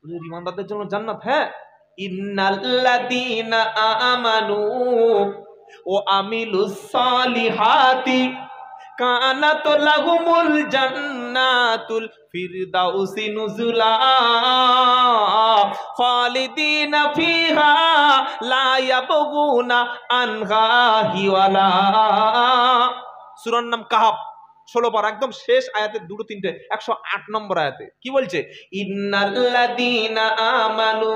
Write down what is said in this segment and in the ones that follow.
ঈমানদারদের জন্য জান্নাত। হ্যাঁ, ইন্নাল্লাযীনা আমানু ওয়া আমিলুস সালিহাতি কানাত লাহুমুল জান্নাতুল ফিরদাউসি নুজুলা খালিদিনা ফিহা লা ইয়াবগুনা আনহা হিওয়ালা। সূরার নাম কাহাফ, 16 পারা, একদম শেষ আয়াতের দুটো তিনটে 108 নম্বর আয়াতে কি বলছে? ইন্নাল্লাযীনা আমানু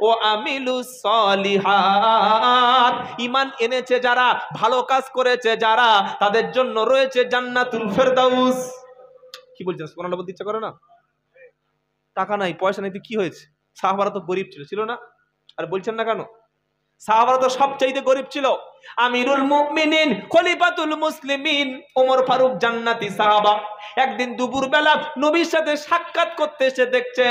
ওয়া আমিলুস সালিহাত, ঈমান এনেছে যারা, ভালো কাজ করেছে যারা, তাদের জন্য রয়েছে জান্নাতুল ফেরদাউস। কি বলছেন? সুবহানাল্লাহ বলতে ইচ্ছা করে না? টাকা নাই, পয়সা নাই, কি হয়েছে? সাহাবারা তো গরিব ছিল না? আর বলছেন না কেন? সাহাবারা তো সবচাইতে গরিব ছিল। আমিরুল মুমিনিন খলিফাতুল মুসলিমিন ওমর ফারুক জান্নাতি সাহাবা একদিন দুপুর বেলা নবীর সাথে সাক্ষাৎ করতে এসে দেখছে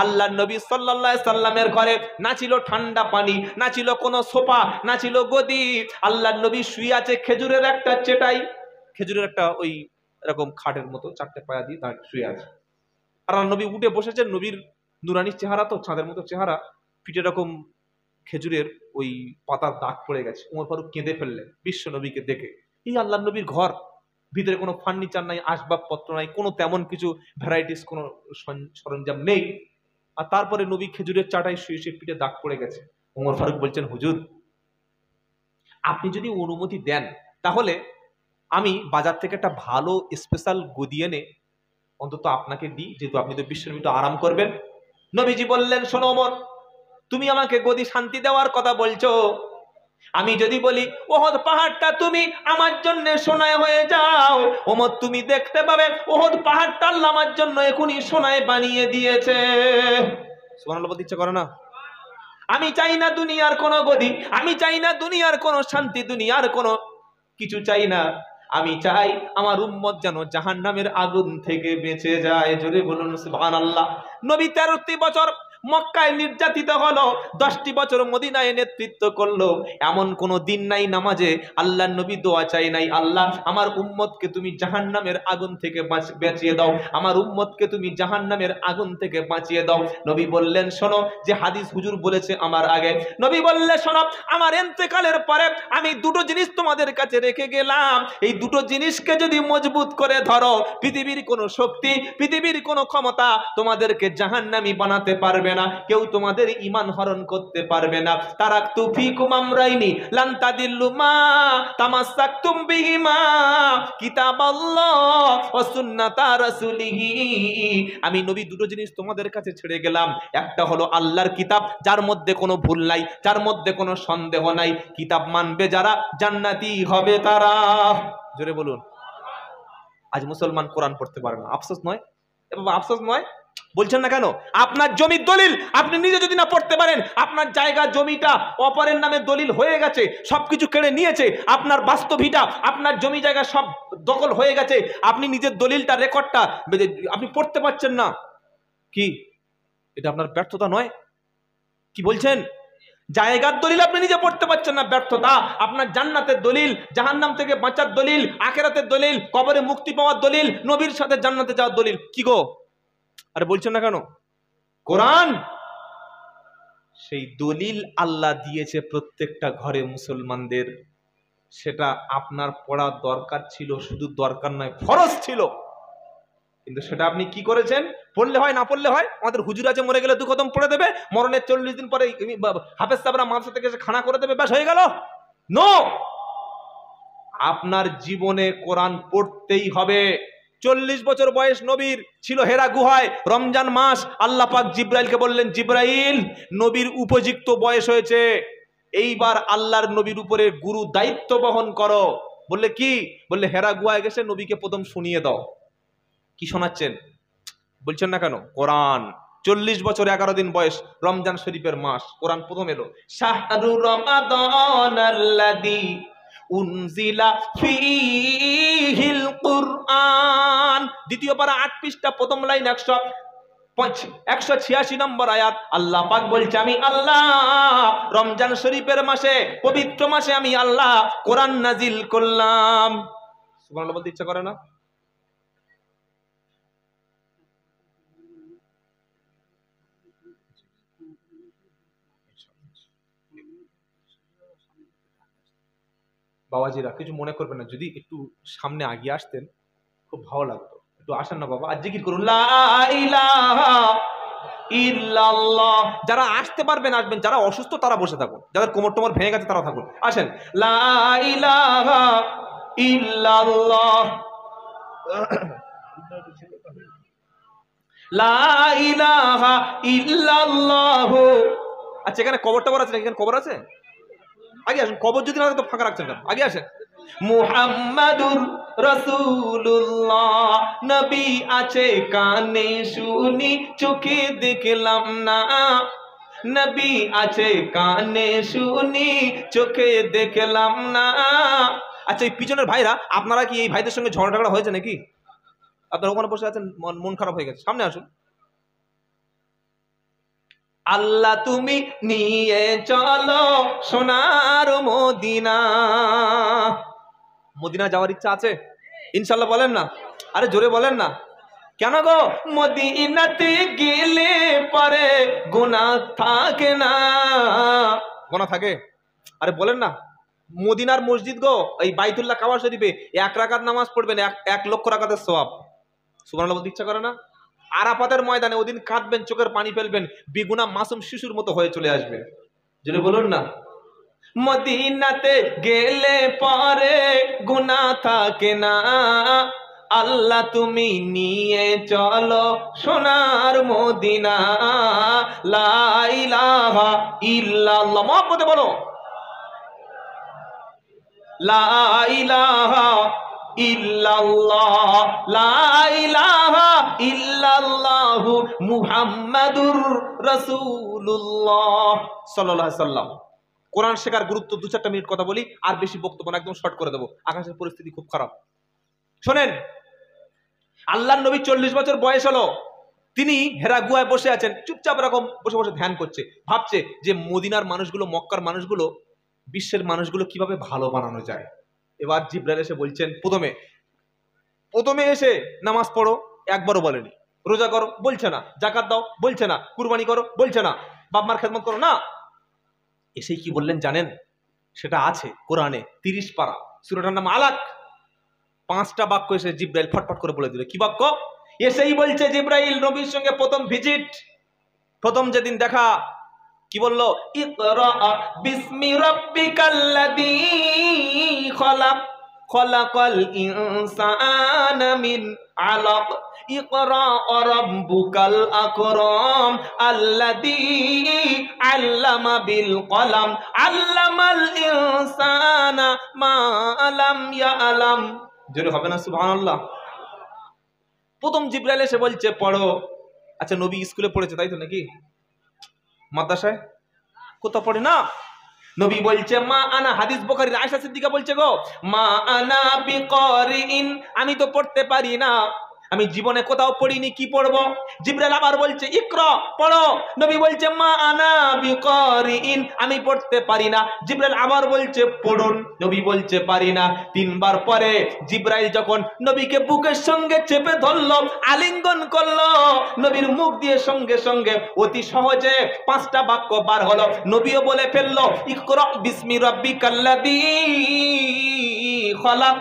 আল্লাহর নবী সাল্লাল্লাহু আলাইহি সাল্লামের ঘরে না ছিল ঠান্ডা পানি, না ছিল কোনো সোফা, না ছিল গদি। আল্লাহর নবী শুয়ে আছে খেজুরের একটা চেটাই, খেজুরের একটা ওই এরকম খাটের মতো চারটে পায়া দিয়ে তার শুয়ে আছে। আর আল্লাহর নবী উঠে বসেছেন, নবীর নুরানি চেহারা তো চাঁদের মতো চেহারা, পিঠে এরকম খেজুরের ওই পাতার দাগ পড়ে গেছে। ওমর ফারুক কেঁদে ফেললেন বিশ্ব নবীকে দেখে। এই আল্লাহর নবীর ঘর, ভিতরে কোনো ফার্নিচার নাই, আসবাবপত্র নাই, কোনো তেমন কিছু ভ্যারাইটিস কোনো সরঞ্জাম নেই, আর তারপরে নবী খেজুরের চাটাই শুয়ে শুয়ে পিঠে দাগ পড়ে গেছে। ওমর ফারুক বলছেন, হুজুর আপনি যদি অনুমতি দেন তাহলে আমি বাজার থেকে একটা ভালো স্পেশাল গদি এনে অন্তত আপনাকে দিই, যেহেতু আপনি তো বিশ্ব নবী, তো আরাম করবেন। নবীজি বললেন, শোনো ওমর, তুমি আমাকে গদি শান্তি দেওয়ার কথা বলছো, আমি যদি বলি ওহদ পাহাড়টা তুমি আমার জন্য সোনায় হয়ে যাও, ওমর তুমি দেখতে পাবে ওহদ পাহাড়টা আল্লাহ আমার জন্য এখনই সোনায় বানিয়ে দিয়েছে। সুবহানাল্লাহ বলতে ইচ্ছা করে না? আমি চাই না দুনিয়ার কোনো গদি, আমি চাই না দুনিয়ার কোনো শান্তি, দুনিয়ার কোনো কিছু চাই না। আমি চাই আমার উম্মত যেন জাহান্নামের আগুন থেকে বেঁচে যায়। জোরে বলুন সুবহানাল্লাহ। নবী 13টি বছর মক্কায় নির্যাতিত হলো, 10টি বছর মদিনায় নেতৃত্ব করলো। এমন কোনো দিন নাই নামাজে আল্লাহর নবী দোয়া চাই নাই, আল্লাহ আমার উম্মতকে তুমি জাহান্নামের আগুন থেকে বাঁচিয়ে দাও, আমার উম্মতকে তুমি জাহান্নামের আগুন থেকে বাঁচিয়ে দাও। নবী বললেন, শোনো, যে হাদিস হুজুর বলেছে আমার আগে, নবী বললেন, শোনো, আমার ইন্তেকালের পরে আমি দুটো জিনিস তোমাদের কাছে রেখে গেলাম, এই দুটো জিনিসকে যদি মজবুত করে ধরো, পৃথিবীর কোনো শক্তি, পৃথিবীর কোনো ক্ষমতা তোমাদেরকে জাহান্নামী বানাতে পারবে না, কেউ তোমাদের ঈমান হরণ করতে পারবে না। তারাকতু ফীকুম আমরাইনি লান তাদিল্লু মা তামাসসাকতুম বিহিমা কিতাবাল্লাহ ওয়া সুন্নাতা রাসূলিহি। আমি নবী দুটো জিনিস তোমাদের কাছে ছেড়ে গেলাম, একটা হলো আল্লাহর কিতাব, যার মধ্যে কোনো ভুল নাই, যার মধ্যে কোনো সন্দেহ নাই। কিতাব মানবে যারা জান্নাতি হবে তারা। জোরে বলুন। আজ মুসলমান কোরআন পড়তে পারে না, আফসোস নয়? এ বাবা আফসোস নয়? বলছেন না কেন? আপনার জমির দলিল আপনি নিজে যদি না পড়তে পারেন, আপনার জায়গা জমিটা অপরের নামে দলিল হয়ে গেছে, সবকিছু কেড়ে নিয়েছে, আপনার বাস্তবিটা, আপনার জমি জায়গা সব দখল হয়ে গেছে, আপনি নিজের দলিলটা, রেকর্ডটা আপনি পড়তে পারছেন না, কি এটা আপনার ব্যর্থতা নয়? কি বলছেন? জায়গার দলিল আপনি নিজে পড়তে পারছেন না, ব্যর্থতা। আপনার জান্নাতের দলিল, জাহান্নাম থেকে বাঁচার দলিল, আখিরাতের দলিল, কবরে মুক্তি পাওয়ার দলিল, নবীর সাথে জান্নাতে যাওয়ার দলিল, কি গো? আরে বলছেন না কেন? কোরআন সেই দলিল আল্লাহ দিয়েছে প্রত্যেকটা ঘরে মুসলমানদের, সেটা আপনার পড়া দরকার ছিল, শুধু দরকার নয়, ফরজ ছিল, কিন্তু সেটা আপনি কি করেছেন? পড়লে হয়, না পড়লে হয়। আমাদের হুজুর আছে, মরে গেলে 2 খতম পড়ে দেবে, মরণের 40 দিন পরে হাফেজ সাহেবরা মাদ্রাসা থেকে এসে খানা করে দেবে, ব্যাস হয়ে গেল। নো, আপনার জীবনে কোরআন পড়তেই হবে। 40 বছর বয়স নবীর ছিল হেরা গুহায়, রমজান মাস, আল্লাহ পাক জিব্রাইলকে বললেন, জিব্রাইল, নবীর উপযুক্ত বয়স হয়েছে, এইবার আল্লাহর নবীর উপরে গুরু দায়িত্ব বহন করো। বললে কি? বললে হেরা গুহায় গেছে নবীকে প্রথম শুনিয়ে দাও। কি শোনাচ্ছেন? বলছেন না কেন? কোরআন। 40 বছর 11 দিন বয়স, রমজান শরীফের মাস, কোরআন প্রথম এলো। শাহরু রমাদানাল্লাযী উনজিলা ফীহিল কুরআন, দ্বিতীয় পারা 8 পৃষ্ঠা, প্রথম লাইন 186 নম্বর আয়াত। আল্লাহ পাক বলছে, আমি আল্লাহ রমজান শরীফের মাসে, পবিত্র মাসে আমি আল্লাহ কোরআন নাজিল করলাম। সুবহানাল্লাহ বলতে ইচ্ছা করে না? বাবাজিরা কিছু মনে করবেন না, যদি একটু সামনে আগিয়ে আসতেন খুব ভালো লাগতো। একটু আসেন না বাবা, আর জিকির করুন লা ইলাহা ইল্লাল্লাহ। যারা আসতে পারবেন আসবেন, যারা অসুস্থ তারা বসে থাকুন, যাদের কোমর টোমর ভেঙে গেছে তারা থাকুন। আসেন, লা ইলাহা ইল্লাল্লাহ, লা ইলাহা ইল্লাল্লাহ। আচ্ছা, এখানে কবর টবর আছে? এখানে কবর আছে? আগে আসেন। কবর যদি না থাকে তো ফাঁকা রাখছেন কেন? আগে আসেন। মুহাম্মাদুর রাসূলুল্লাহ, নবী আছে কানে শুনি চোখে দেখলাম না, নবী আছে কানে শুনি চোখে দেখলাম না। আচ্ছা, এই পিছনের ভাইরা, আপনারা কি এই ভাইদের সঙ্গে ঝগড়া হয়েছে নাকি? আপনারা ওখানে বসে আছেন, মন খারাপ হয়ে গেছে, সামনে আসুন। আল্লাহ তুমি নিয়ে চলো সোনার মদিনা। মদিনা যাওয়ার ইচ্ছা আছে ইনশাল্লাহ? বলেন না, আরে জোরে বলেন না। কেন গো? মদিনাতে গেলে পরে গুনাহ থাকে না। গুনাহ থাকে? আরে বলেন না। মদিনার মসজিদ গো, এই বাইতুল্লাহ কাবা শরীফে 1 রাকাত নামাজ পড়বেন 1 লক্ষ রাকাতের সওয়াব। সুবহানাল্লাহ বলতে ইচ্ছা করে না? আরাফাতের ময়দানে ওদিন কাঁদবেন, চোখের পানি ফেলবেন, বিগুনা মাসুম শিশুর মতো হয়ে চলে আসবে। যদি বলুন না, মদিনাতে গেলে পরে গুনাহ থাকে না, আল্লাহ তুমি নিয়ে চলো সোনার মদিনা। লা ইলাহা ইল্লাল্লাহ, মহব্বতে বলো লা ইলাহা ইল্লাল্লাহ, লা ইলাহা ইল্লাল্লাহু মুহাম্মাদুর রাসূলুল্লাহ সাল্লাল্লাহু আলাইহি সাল্লাম। কোরআন শেখার গুরুত্ব 2-4 মিনিট কথা বলি, আর বেশি বক্তব্য না, একদম শর্ট করে দেবো, আকাশের পরিস্থিতি খুব খারাপ। শোনেন, আল্লাহর নবী 40 বছর বয়স হলো, তিনি হেরা গুহায় বসে আছেন, চুপচাপ এরকম বসে বসে ধ্যান করছে, ভাবছে যে মদিনার মানুষগুলো, মক্কার মানুষগুলো, বিশ্বের মানুষগুলো কিভাবে ভালো বানানো যায়। এবার জিবরাইল এসে বলছেন, প্রথমে এসে নামাজ পড়ো, একবারও বলেনি। রোজা করো, বলছে না। যাকাত দাও, বলছে না। কুরবানি করো, বলছে না। বাপ মার খেদমত করো, না। এসেই কি বললেন জানেন? সেটা আছে কোরআনে 30 পারা, সূরাটার নাম আলাক। 5টা বাক্য এসে জিবরাইল ফটফট করে বলে দিল। কি বাক্য? এসেই বলছে জিবরাইল নবীর সঙ্গে প্রথম ভিজিট, প্রথম যেদিন দেখা, কি বললো? ইকরা বিসমি রাব্বিকাল্লাযী খলাক, খলাকাল ইনসানা মিন আলাক, ইকরা রাব্বুকাল আকরাম আল্লাযী আল্লামা বিল কলাম, আল্লামাল ইনসানা মা লাম ইয়ালাম। জোরে হবে না সুবহানাল্লাহ? প্রথম জিবরাইল এসে বলছে পড়ো। আচ্ছা, নবী স্কুলে পড়েছে তাই তো নাকি? মাদ্রাসায় কোথাও পড়ে না। নবী বলছে মা আনা, হাদিস বুখারীর আয়েশা সিদ্দিকা বলছে গো, মা আনা বিকারিন, আমি তো পড়তে পারি না, আমি জীবনে কোথাও পড়িনি, কি পড়বো? জিবরাইল আবার বলছে ইকরা, পড়ো। নবী বলছে মা আনা বিকারিন, আমি পড়তে পারি না। জিবরাইল আবার বলছে পড়ুন। নবী বলছে পারি না। 3 বার পরে জিবরাইল যখন নবীকে বুকের সঙ্গে চেপে ধরলো, আলিঙ্গন করলো, নবীর মুখ দিয়ে সঙ্গে সঙ্গে অতি সহজে 5টা বাক্য বার হলো। নবীও বলে ফেললো ইকরা বিসমি রাব্বিকাল্লাযী খলাক।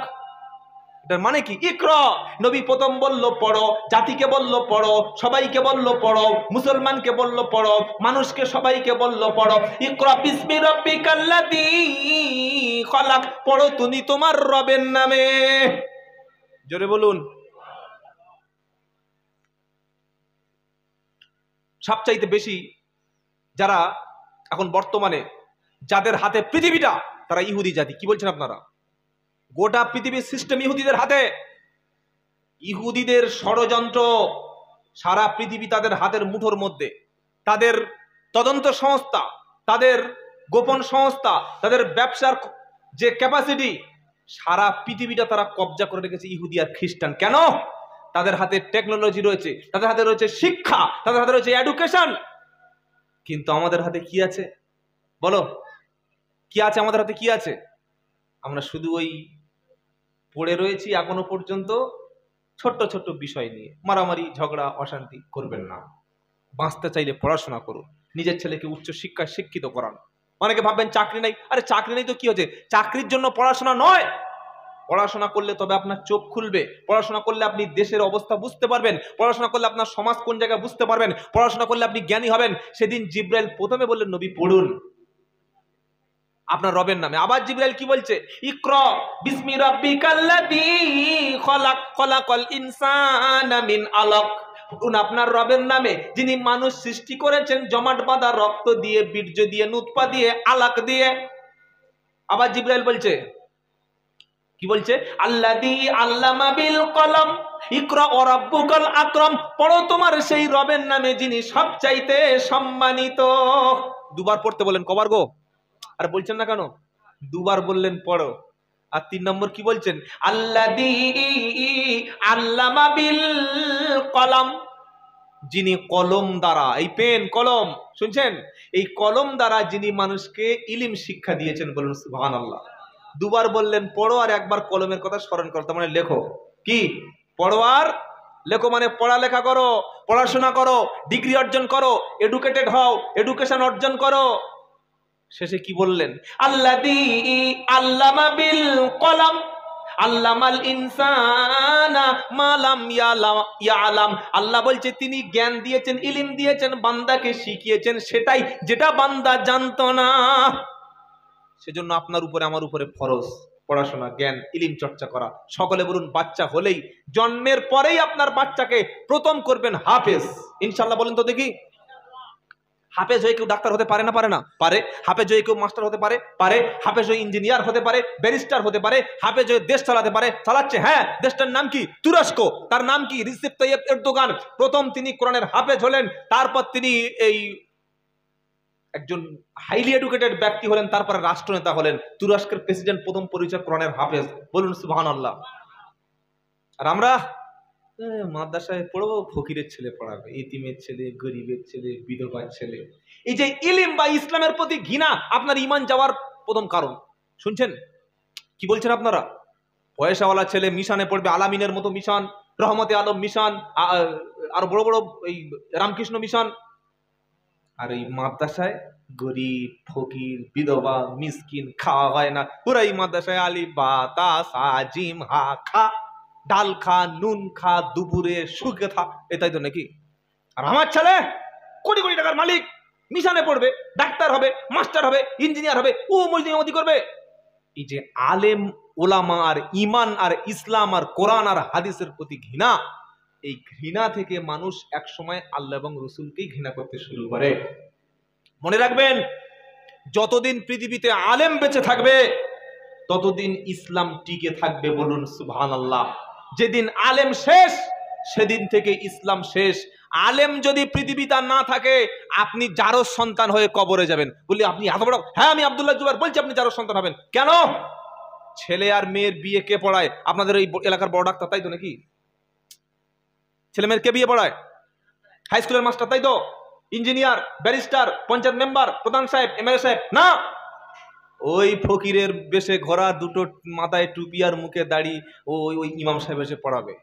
এটার মানে কি? ইকরা, নবী প্রথম বলল পড়ো, জাতিকে বলল পড়ো, সবাইকে বলল পড়ো, মুসলমানকে বলল পড়ো, মানুষকে সবাইকে বলল পড়ো। ইকরা বিসমি রাব্বিকাল্লাযী খলাক, পড়ো তুমি তোমার রবের নামে। জোরে বলুন। সবচাইতে বেশি যারা এখন বর্তমানে যাদের হাতে পৃথিবীটা, তারা ইহুদি জাতি। কি বলছেন আপনারা? গোটা পৃথিবীর সিস্টেম ইহুদিদের হাতে। ইহুদিদের ষড়যন্ত্র, সারা পৃথিবী তাদের হাতের মুঠোর মধ্যে। তাদের তদন্ত সংস্থা, তাদের গোপন সংস্থা, তাদের ব্যবসার যে ক্যাপাসিটি, সারা পৃথিবীটা তারা কবজা করে রেখেছে ইহুদি আর খ্রিস্টান। কেন? তাদের হাতে টেকনোলজি রয়েছে, তাদের হাতে রয়েছে শিক্ষা, তাদের হাতে রয়েছে এডুকেশন। কিন্তু আমাদের হাতে কি আছে বলো? কি আছে আমাদের হাতে? কি আছে? আমরা শুধু ওই পড়ে রয়েছি এখনো পর্যন্ত ছোট্ট ছোট্ট বিষয় নিয়ে মারামারি, ঝগড়া, অশান্তি করবেন না। বাঁচতে চাইলে পড়াশোনা করুন, নিজের ছেলেকে উচ্চ শিক্ষায় শিক্ষিত করান, অনেকে ভাববেন চাকরি নাই, আরে চাকরি নেই তো কি হচ্ছে, চাকরির জন্য পড়াশোনা নয়, পড়াশোনা করলে তবে আপনার চোখ খুলবে, পড়াশোনা করলে আপনি দেশের অবস্থা বুঝতে পারবেন, পড়াশোনা করলে আপনার সমাজ কোন জায়গায় বুঝতে পারবেন, পড়াশোনা করলে আপনি জ্ঞানী হবেন। সেদিন জিব্রাইল প্রথমে বললেন নবী পড়ুন আপনার রবের নামে। আবার জিবরাইল কি বলছে, ইকরা বিসমি রাব্বিকাল্লাযী খলাক খলাকাল ইনসানা মিন আলাক, পড়ুন আপনার রবের নামে যিনি মানুষ সৃষ্টি করেছেন জমাট বাঁধা রক্ত দিয়ে, বীর্য দিয়ে, নুতফা দিয়ে, আলাক দিয়ে। আবার জিবরাইল বলছে, কি বলছে, আল্লাযী আল্লামা বিল কলম ইকরা ওয়া রাব্বুকাল আকরাম, পড়ো তোমার সেই রবের নামে যিনি সবচাইতে সম্মানিত। দুবার পড়তে বলেন, কবার গো? আর বলছেন না কেন? দুবার বললেন পড়ো। আর 3 নম্বর কি বলছেন, আল্লাযী আল্লামা বিল কলম, যিনি কলম দ্বারা, এই পেন কলম শুনছেন, এই কলম দ্বারা যিনি মানুষকে ইলম শিক্ষা দিয়েছেন, বলুন সুবহানাল্লাহ। দুবার বললেন পড়ো আর একবার কলমের কথা স্মরণ করো, তার মানে লেখো। কি পড়ো আর লেখো, মানে পড়ালেখা করো, পড়াশোনা করো, ডিগ্রি অর্জন করো, এডুকেটেড হও, এডুকেশন অর্জন করো। শেষে কি বললেন, আল্লাযী আল্লামা বিল কলম আল্লামাল ইনসানা মা লাম ইয়ালাম, আল্লাহ বলছে তিনি জ্ঞান দিয়েছেন, ইলম দিয়েছেন, বান্দাকে শিখিয়েছেন সেটাই যেটা বান্দা জানতো না। সেজন্য আপনার উপরে আমার উপরে ফরজ পড়াশোনা, জ্ঞান, ইলম চর্চা করা। সকলে বলুন, বাচ্চা হলেই, জন্মের পরেই আপনার বাচ্চাকে প্রথম করবেন হাফেজ, ইনশাআল্লাহ বলেন তো দেখি। হাফেজ হয়ে কেউ ডাক্তার হতে পারে না? পারে না? পারে। হাফেজ হয়ে কেউ মাস্টার হতে পারে? পারে। হাফেজ হয়ে ইঞ্জিনিয়ার হতে পারে, ব্যারিস্টার হতে পারে। হাফেজ হয়ে দেশ চালাতে পারে, চালাচ্ছে। হ্যাঁ, দেশটার নাম কি? তুরস্ক। তার নাম কি? Recep Tayyip Erdogan. প্রথম তিনি কোরআনের হাফেজ হলেন, তারপর তিনি এই একজন হাইলি এডুকেটেড ব্যক্তি হলেন, তারপরে রাষ্ট্রনেতা হলেন। তুরস্কের প্রেসিডেন্ট প্রথম পরিচয় কোরআনের হাফেজ, বলুন সুবহানাল্লাহ। আর আমরা মাদ্রাসায় পড়বো, ফকিরের ছেলে পড়াবে, ইতিমের ছেলে, গরিবের ছেলে, বিধবার ছেলে। এই যে ইলম বা ইসলামের প্রতি ঘৃণা আপনার ঈমান যাওয়ার প্রথম কারণ। শুনছেন কি বলছেন আপনারা? পয়সাওয়ালা ছেলে মিশনে পড়বে, আলামিনের মতো মিশন, রহমতে আলম মিশন, আর বড় বড় এই রামকৃষ্ণ মিশন। আর এই মাদ্রাসায় গরিব, ফকির, বিধবা, মিসকিন, খাওয়া হয় না। পুরা এই মাদ্রাসায় আলিফ বা তা সা জিম হা খা, ডাল খা, নুন খা, দুপুরে সুখে থা, এটাই তো নাকি? আর আমার ছেলে কোটি কোটি টাকার মালিক, মিশনে পড়বে, ডাক্তার হবে, মাস্টার হবে, ইঞ্জিনিয়ার হবে, ও মসজিদ করবে। এই যে আলেম ওলামা আর ইমান আর ইসলাম আর কোরআন আর হাদিসের প্রতি ঘৃণা, এই ঘৃণা থেকে মানুষ এক সময় আল্লাহ এবং রসুলকেই ঘৃণা করতে শুরু করে। মনে রাখবেন, যতদিন পৃথিবীতে আলেম বেঁচে থাকবে ততদিন ইসলাম টিকে থাকবে, বলুন সুবহানাল্লাহ। যেদিন আলেম শেষ সেদিন থেকে ইসলাম শেষ। আলেম যদি পৃথিবীতে না থাকে, আপনি যারো সন্তান হয়ে কবরে যাবেন। বলি আপনি এত বড়? হ্যাঁ, আমি আব্দুল্লাহ জুবাইর বলছি, আপনি যারো সন্তান হবেন। কেন? ছেলে আর মেয়ের বিয়ে কে পড়ায়? আপনাদের এই এলাকার বড় ডাক্তার, তাই তো নাকি? ছেলে মেয়ের কে বিয়ে পড়ায়? হাই স্কুলের মাস্টার, তাই তো? ইঞ্জিনিয়ার, ব্যারিস্টার, পঞ্চায়েত মেম্বার, প্রধান সাহেব, এমএলএ সাহেব না। ওই ফকিরের বেশে ঘোরা, দুটো মাথায় টুপি আর মুখে দাড়ি, ওই ইমাম সাহেব এসে পড়াবে।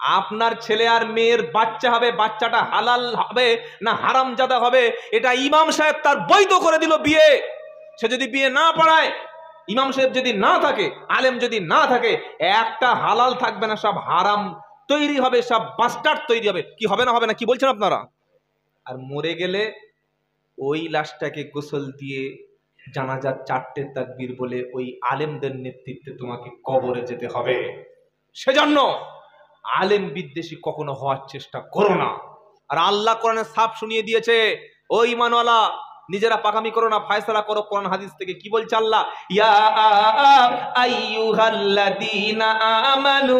আপনার ছেলে আর মেয়ের বাচ্চা হবে, বাচ্চাটা হালাল হবে না হারামজাদা হবে, এটা ইমাম সাহেব তার বৈধ করে দিল বিয়ে। সে যদি বিয়ে না পড়ায়, ইমাম সাহেব যদি না থাকে, আলেম যদি না থাকে, একটা হালাল থাকবে না, সব হারাম তৈরি হবে, সব বাস্টার্ড তৈরি হবে। কি হবে না? হবে না? কি বলছেন আপনারা? আর মরে গেলে ওই লাশটাকে গোসল দিয়ে জানাজার 4টে তাকবীর বলে ওই আলেমদের নেতৃত্বে তোমাকে কবরে যেতে হবে। সেজন্য আলেম বিদ্বেষী কখনো হওয়ার চেষ্টা করো না। আর আল্লাহ কোরআনে সাফ শুনিয়ে দিয়েছে, ও ঈমানওয়ালা, নিজেরা পাকামি করো না, ফয়সালা করো কোরআন হাদিস থেকে। কি বলছে আল্লাহ? ইয়া আইয়ুহাল্লাযীনা আমানু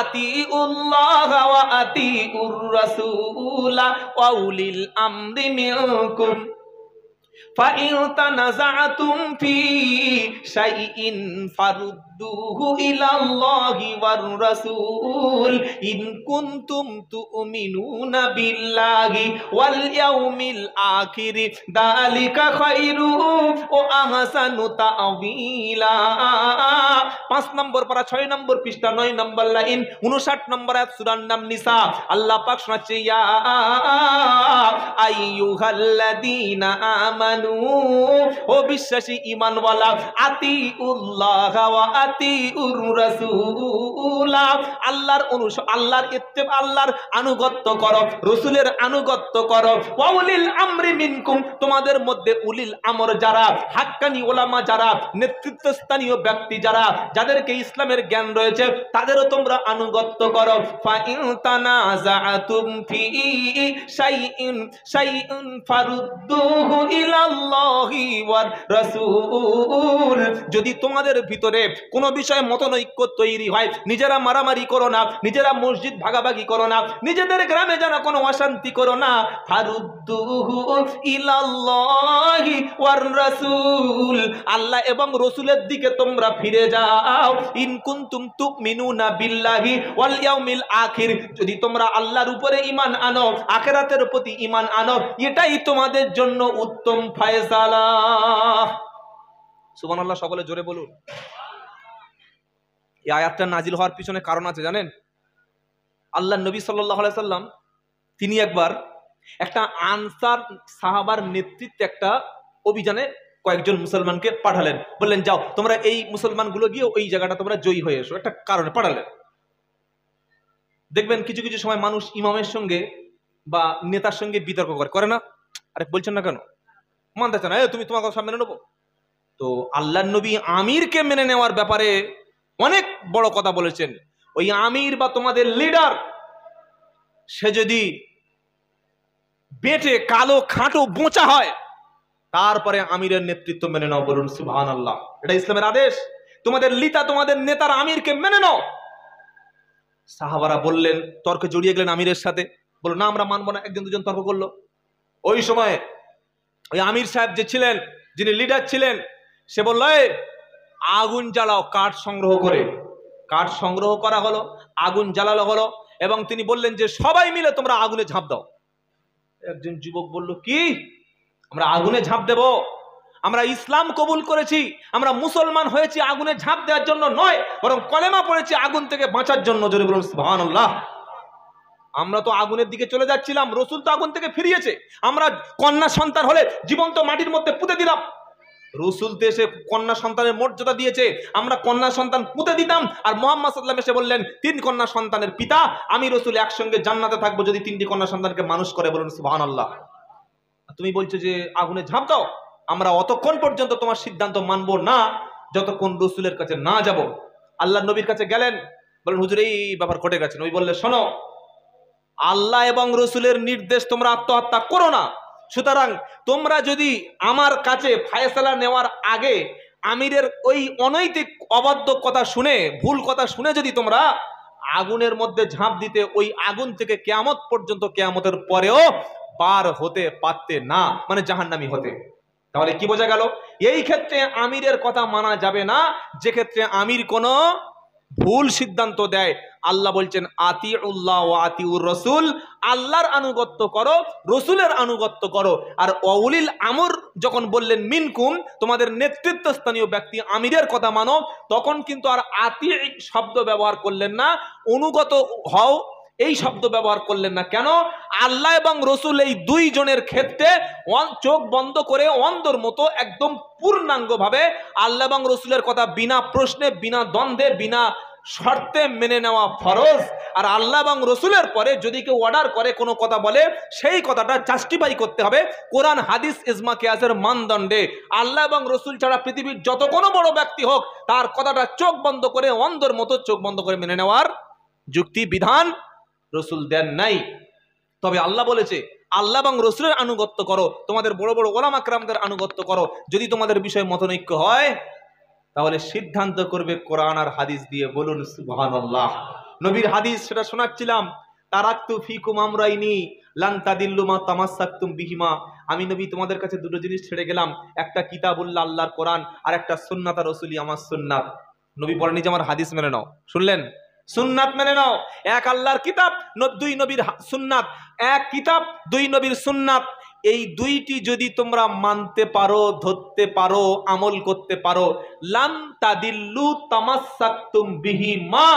আতিউল্লাহ ওয়া আতিউর রাসূলা ওয়া উলিল আমরি মিনকুম فَإِن تَنَازَعْتُمْ فِي شَيْءٍ فَرُدُّوهُ إِلَى اللَّهِ وَالرَّسُولِ إِن كُنتُمْ تُؤْمِنُونَ بِاللَّهِ وَالْيَوْمِ الْآخِرِ ذَلِكَ خَيْرٌ وَأَحْسَنُ تَأْوِيلًا। 5 নম্বর পারা, 6 নম্বর পৃষ্ঠা, 9 নম্বর লাইন, 59 নম্বর আয়াত, সূরার নাম নিসা। আল্লাহ পাক শোনাচ্ছে, ইয়া আইয়ুহাল্লাযীনা আমানু, ও বিশ্বাসী ঈমানওয়ালা, আতিউল্লাহ ওয়া আতিউর রাসূলা, আল্লাহর আল্লাহর আনুগত্য করো, রাসূলের আনুগত্য করো। ওয়া উলিল আমরি মিনকুম, তোমাদের মধ্যে উলিল আমর যারা, হাক্কানি উলামা যারা, নেতৃত্বস্থানীয় ব্যক্তি যারা, যাদেরকে ইসলামের জ্ঞান রয়েছে, তাদেরও তোমরা আনুগত্য করো। ফাইন তানাযাআতুম ফি শাইইন ফারুদ্দুহু ইলাল্লাহি ওয়ার রাসূল, যদি তোমাদের ভিতরে কোনো বিষয়ে মতনৈক্য তৈরি হয়, নিজেরা মারামারি করো না, নিজেরা মসজিদ ভাগাভাগি করো না, নিজেদের গ্রামে যেন কোনো অশান্তি করো না। ফারুদ্দুহু ইলাল্লাহি ওয়ার রাসূল, আল্লাহ এবং রাসূলের দিকে তোমরা ফিরে যাও। ইন কুনতুম তুমিনুনা বিল্লাহি ওয়াল ইয়াউমিল আখির, যদি তোমরা আল্লাহর উপরে ঈমান আনো, আখিরাতের প্রতি ঈমান আনো, এটাই তোমাদের জন্য উত্তম ফয়সালা। সুবহানাল্লাহ, সকলে জোরে বলুন। এই আয়াতটা নাজিল হওয়ার পিছনে কারণ আছে জানেন? আল্লাহর নবী সাল্লাল্লাহু আলাইহি সাল্লাম তিনি একবার একটা আনসার সাহাবার নেতৃত্বে একটা অভিযানে কয়েকজন মুসলমানকে পাঠালেন, বললেন যাও তোমরা এই মুসলমানগুলো গিয়ে ওই জায়গাটা তোমরা জয়ী হয়ে এসো, একটা কারণে পাঠালেন। দেখবেন কিছু কিছু সময় মানুষ ইমামের সঙ্গে বা নেতার সঙ্গে বিতর্ক করে না? আরে বলছেন না কেন? মানতে চান না, তুমি তোমার কথা মেনে নেবো। তো আল্লাহর নবী আমিরকে মেনে নেওয়ার ব্যাপারে অনেক বড় কথা বলেছেন। ওই আমির বা তোমাদের লিডার, সে যদি বেটে কালো খাটো বোঁচা হয়, তারপরে আমিরের নেতৃত্ব মেনে নাও। বলুন সুবহানাল্লাহ, এটা ইসলামের আদেশ। তোমাদের লিডার, তোমাদের নেতার আমিরকে মেনে নাও। সাহাবারা বললেন, তর্কে জড়িয়ে গেলেন আমিরের সাথে, বলল না আমরা মানবো না। একজন দুজন তর্ক করলো। ওই সময় ওই আমির সাহেব যে ছিলেন, যিনি লিডার ছিলেন, সে বলল আগুন জ্বালাও। কাঠ সংগ্রহ করে, কাঠ সংগ্রহ করা হলো, আগুন জ্বালানো হলো এবং তিনি বললেন যে সবাই মিলে তোমরা আগুনে ঝাঁপ দাও। একজন যুবক বলল, কি আমরা আগুনে ঝাঁপ দেব? আমরা ইসলাম কবুল করেছি, আমরা মুসলমান হয়েছি আগুনে ঝাঁপ দেওয়ার জন্য নয়, বরং কলেমা পড়েছি আগুন থেকে বাঁচার জন্য। জোরে বলুন সুবহানাল্লাহ। আমরা তো আগুনের দিকে চলে যাচ্ছিলাম, রাসূল তো আগুন থেকে ফিরিয়েছে। আমরা কন্যা সন্তান হলে জীবন্ত মাটির মধ্যে পুঁতে দিলাম, রাসূল তো এসে কন্যা সন্তানের মর্যাদা দিয়েছে, আমরা কন্যা সন্তান পুঁতে দিতাম। আর মুহাম্মদ সাল্লাল্লাহু আলাইহি ওয়াসাল্লাম এসে বললেন, 3 কন্যা সন্তানের পিতা আমি রাসূল একসঙ্গে জান্নাতে থাকবো যদি 3টি কন্যা সন্তানকে মানুষ করে। বলুন সুবহানাল্লাহ। তুমি বলছো যে আগুনে ঝাঁপ দাও, আমরা অতক্ষণ পর্যন্ত তোমার সিদ্ধান্ত মানবো না যতক্ষণ রাসূলের কাছে না যাব। আল্লাহর নবীর কাছে গেলেন, বলেন হুজুর এই ব্যাপার ঘটে গেছে। নবী বললেন, শোনো, আল্লাহ এবং রাসূলের নির্দেশ তোমরা আত্মহত্যা করো না। সুতরাং তোমরা যদি আমার কাছে ফায়সালা নেওয়ার আগে আমিরের ওই অনৈতিক অবাধ্য কথা শুনে, ভুল কথা শুনে যদি তোমরা আগুনের মধ্যে ঝাঁপ দিতে, ওই আগুন থেকে কিয়ামত পর্যন্ত, কিয়ামতের পরেও পার হতে পারতে না, মানে জাহান্নামী হতে। তাহলে কি বোঝা গেল? এই ক্ষেত্রে আমিরের কথা মানা যাবে না যে ক্ষেত্রে আমির কোনো ভুল সিদ্ধান্ত দেয়। আল্লাহ বলছেন আতিউল্লাহ ওয়া আতিউর রাসূল, আল্লাহর আনুগত্য করো, রাসূলের আনুগত্য করো। আর উলিল আমর যখন বললেন মিনকুম, তোমাদের নেতৃত্বস্থানীয় ব্যক্তি আমিরের কথা মানো, তখন কিন্তু আর আতি শব্দ ব্যবহার করলেন না, অনুগত হও এই শব্দ ব্যবহার করলেন না। কেন? আল্লাহ এবং রাসূল এই দুই জনের ক্ষেত্রে চোখ বন্ধ করে অন্ধর মতো একদম পূর্ণাঙ্গভাবে আল্লাহ এবং রাসূলের কথা বিনা প্রশ্নে, বিনা দ্বন্দ্বে, বিনা শর্তে মেনে নেওয়া ফরজ। আর আল্লাহ এবং রাসূলের পরে যদি কেউ অর্ডার করে, কোনো কথা বলে, সেই কথাটা জাস্টিফাই করতে হবে কোরআন হাদিস ইজমা কিয়াসের মানদণ্ডে। আল্লাহ এবং রাসূল ছাড়া পৃথিবীর যত কোনো বড় ব্যক্তি হোক, তার কথাটা চোখ বন্ধ করে অন্ধর মতো চোখ বন্ধ করে মেনে নেওয়ার যুক্তি বিধান রাসূল দেন নাই। তবে আল্লাহ বলেছে আল্লাহ এবং রাসূলের আনুগত্য করো, তোমাদের বড় বড় ওলামা কেরামদের আনুগত্য করো। যদি তোমাদের বিষয়ে মতনৈক্য হয়, তাহলে সিদ্ধান্ত করবে কোরআন আর হাদিস দিয়ে। বলুন সুবহানাল্লাহ। নবীর হাদিস সেটা শোনাচ্ছিলাম, তারাকতু ফিকুম আমরাইনি লান তাদিল্লু মা তামাসসাকতুম বিহিমা। আমি নবী তোমাদের কাছে দুটো জিনিস ছেড়ে গেলাম, একটা কিতাবুল্লাহ আল্লাহর কোরআন, আর একটা সুন্নাত আর রাসূলি আমার সুন্নাত। নবী বলেনি যে আমার হাদিস মেনে নাও, শুনলেন? সুন্নাত মেনে নাও। এক আল্লাহর কিতাব, দুই নবীর সুন্নাত। এক কিতাব, দুই নবীর সুন্নাত। এই দুইটি যদি তোমরা মানতে পারো, ধরতে পারো, আমল করতে পারো, লান তাদিল্লু তামাসসাকতুম বিহিমা,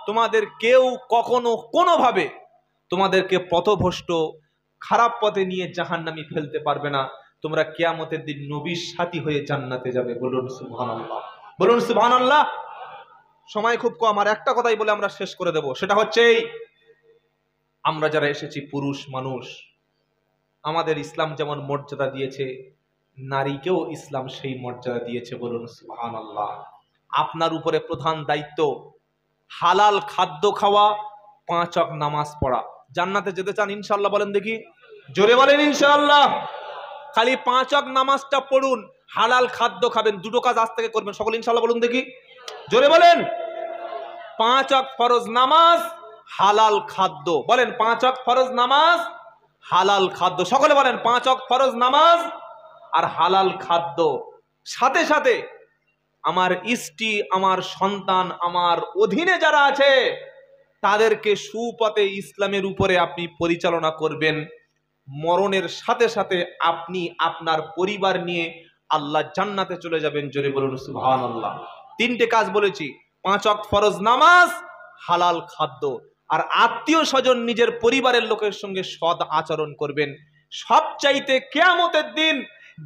তোমাদের কেউ কখনো কোনোভাবে তোমাদেরকে পথভ্রষ্ট, খারাপ পথে নিয়ে জাহান্নামে ফেলতে পারবে না। তোমরা কিয়ামতের দিন নবীর সাথী হয়ে জান্নাতে যাবে। বলুন সুবহানাল্লাহ, বলুন সুবহানাল্লাহ। সময় খুব কম, আর একটা কথাই বলে আমরা শেষ করে দেব, সেটা হচ্ছে আমরা যারা এসেছি পুরুষ মানুষ, আমাদের ইসলাম যেমন মর্যাদা দিয়েছে, নারীকেও ইসলাম সেই মর্যাদা দিয়েছে। বলুন সুবহানাল্লাহ। আপনার উপরে প্রধান দায়িত্ব হালাল খাদ্য খাওয়া, 5 ওয়াক্ত নামাজ পড়া। জান্নাতে যেতে চান ইনশাআল্লাহ? বলেন দেখি, জোরে বলেন ইনশাআল্লাহ। খালি 5 ওয়াক্ত নামাজটা পড়ুন, হালাল খাদ্য খাবেন, দুটো কাজ আজ থেকে করবেন। সকলে ইনশাআল্লাহ বলুন দেখি, জোরে বলেন। 5 ওয়াক্ত ফরজ নামাজ, হালাল খাদ্য। বলেন 5 ওয়াক্ত ফরজ নামাজ, হালাল খাদ্য। সকলে বলেন 5 ওয়াক্ত ফরজ নামাজ আর হালাল খাদ্য। সাথে সাথে আমার স্ত্রী, আমার সন্তান, আমার অধীনে যারা আছে তাদেরকে সুপথে ইসলামের উপরে আপনি পরিচালনা করবেন। মরণের সাথে সাথে আপনি আপনার পরিবার নিয়ে আল্লাহ জান্নাতে চলে যাবেন। জোরে বলুন সুবহানাল্লাহ। 3টে কাজ বলেছি, 5 ওয়াক্ত ফরজ নামাজ, হালাল খাদ্য, আর আত্মীয় স্বজন নিজের পরিবারের লোকের সঙ্গে সৎ আচরণ করবেন। সবচাইতে কিয়ামতের দিন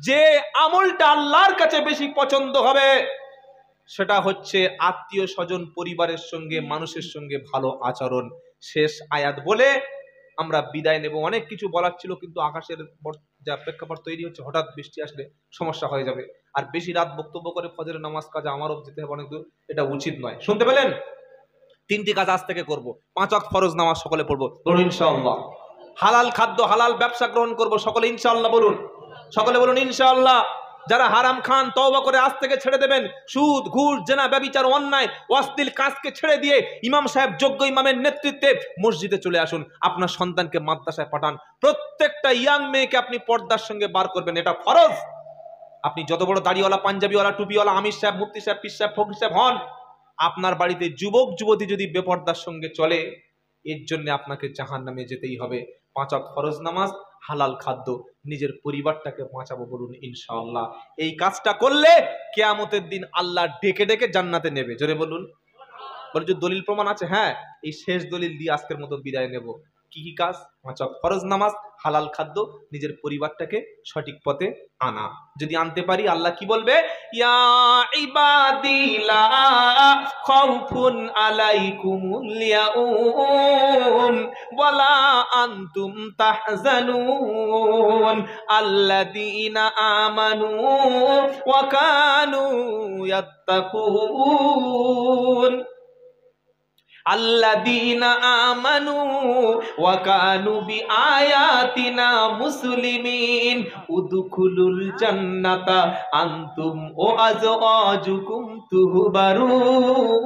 যে আমলটা আল্লাহর কাছে বেশি পছন্দ হবে সেটা হচ্ছে আত্মীয় স্বজন, পরিবারের সঙ্গে, মানুষের সঙ্গে ভালো আচরণ। শেষ আয়াত বলে আমরা বিদায় নেব। অনেক কিছু বলার ছিল, কিন্তু আকাশের যা প্রেক্ষাপট তৈরি হচ্ছে, হঠাৎ বৃষ্টি আসলে সমস্যা হয়ে যাবে। আর বেশি রাত বক্তব্য করে ফজরের নামাজ কাজে আমারও যেতে হবে অনেক দূর, এটা উচিত নয়। শুনতে পেলেন? 3টি কাজ আজ থেকে করব। 5 ওয়াক্ত ফরজ নামাজ সকলে পড়বো, বলুন ইনশাআল্লাহ। হালাল খাদ্য, হালাল ব্যবসা গ্রহণ করব, সকলে ইনশাআল্লাহ বলুন, সকলে বলুন ইনশাআল্লাহ। যারা হারাম খান তওবা করে আজ থেকে ছেড়ে দেবেন। সুদ, ঘুষ, জেনা, ব্যভিচার, অন্যায়, অশ্লীল কাজকে ছেড়ে দিয়ে ইমাম সাহেব, যোগ্য ইমামের নেতৃত্বে মসজিদে চলে আসুন। আপনার সন্তানকে মাদ্রাসায় পাঠান। প্রত্যেকটা ইয়াং মেয়েকে আপনি পর্দার সঙ্গে বার করবেন, এটা ফরজ। আপনি যত বড় দাড়িওয়ালা, পাঞ্জাবিওয়ালা, টুপিওয়ালা, আমির সাহেব, মুফতি সাহেব, পীর সাহেব, ফকির সাহেব হন, আপনার বাড়িতে যুবক যুবতী যদি বেপর্দার সঙ্গে চলে, এর জন্য আপনাকে জাহান্নামে যেতেই হবে। 5 ওয়াক্ত ফরজ নামাজ, হালাল খাদ্য, নিজের পরিবারটাকে বাঁচাবো, বলুন ইনশাআল্লাহ। এই কাজটা করলে কিয়ামতের দিন আল্লাহ ডেকে ডেকে জান্নাতে নেবে। জোরে বলুন। বলে যে দলিল প্রমাণ আছে? হ্যাঁ, এই শেষ দলিল দিয়ে আজকের মতো বিদায় নেব। কি কি কাজ? 5 ওয়াক্ত ফরজ নামাজ, হালাল খাদ্য, নিজের পরিবারটাকে সঠিক পথে আনা। যদি আনতে পারি, আল্লাহ কি বলবে? ইয়া ইবাদি লা খাউফুন আলাইকুমুল ইয়াউম ওয়ালা আনতুম তাহজানুন আল্লাযীনা আমানু ওয়া কানু ইয়াত্তাকুন আল্লাযীনা আমানু ওয়া কানু বিআয়াতিনা মুসলিমিন উদখুলুল জান্নাতা আনতুম ওয়া আযওয়াজুকুম তুহবারুন।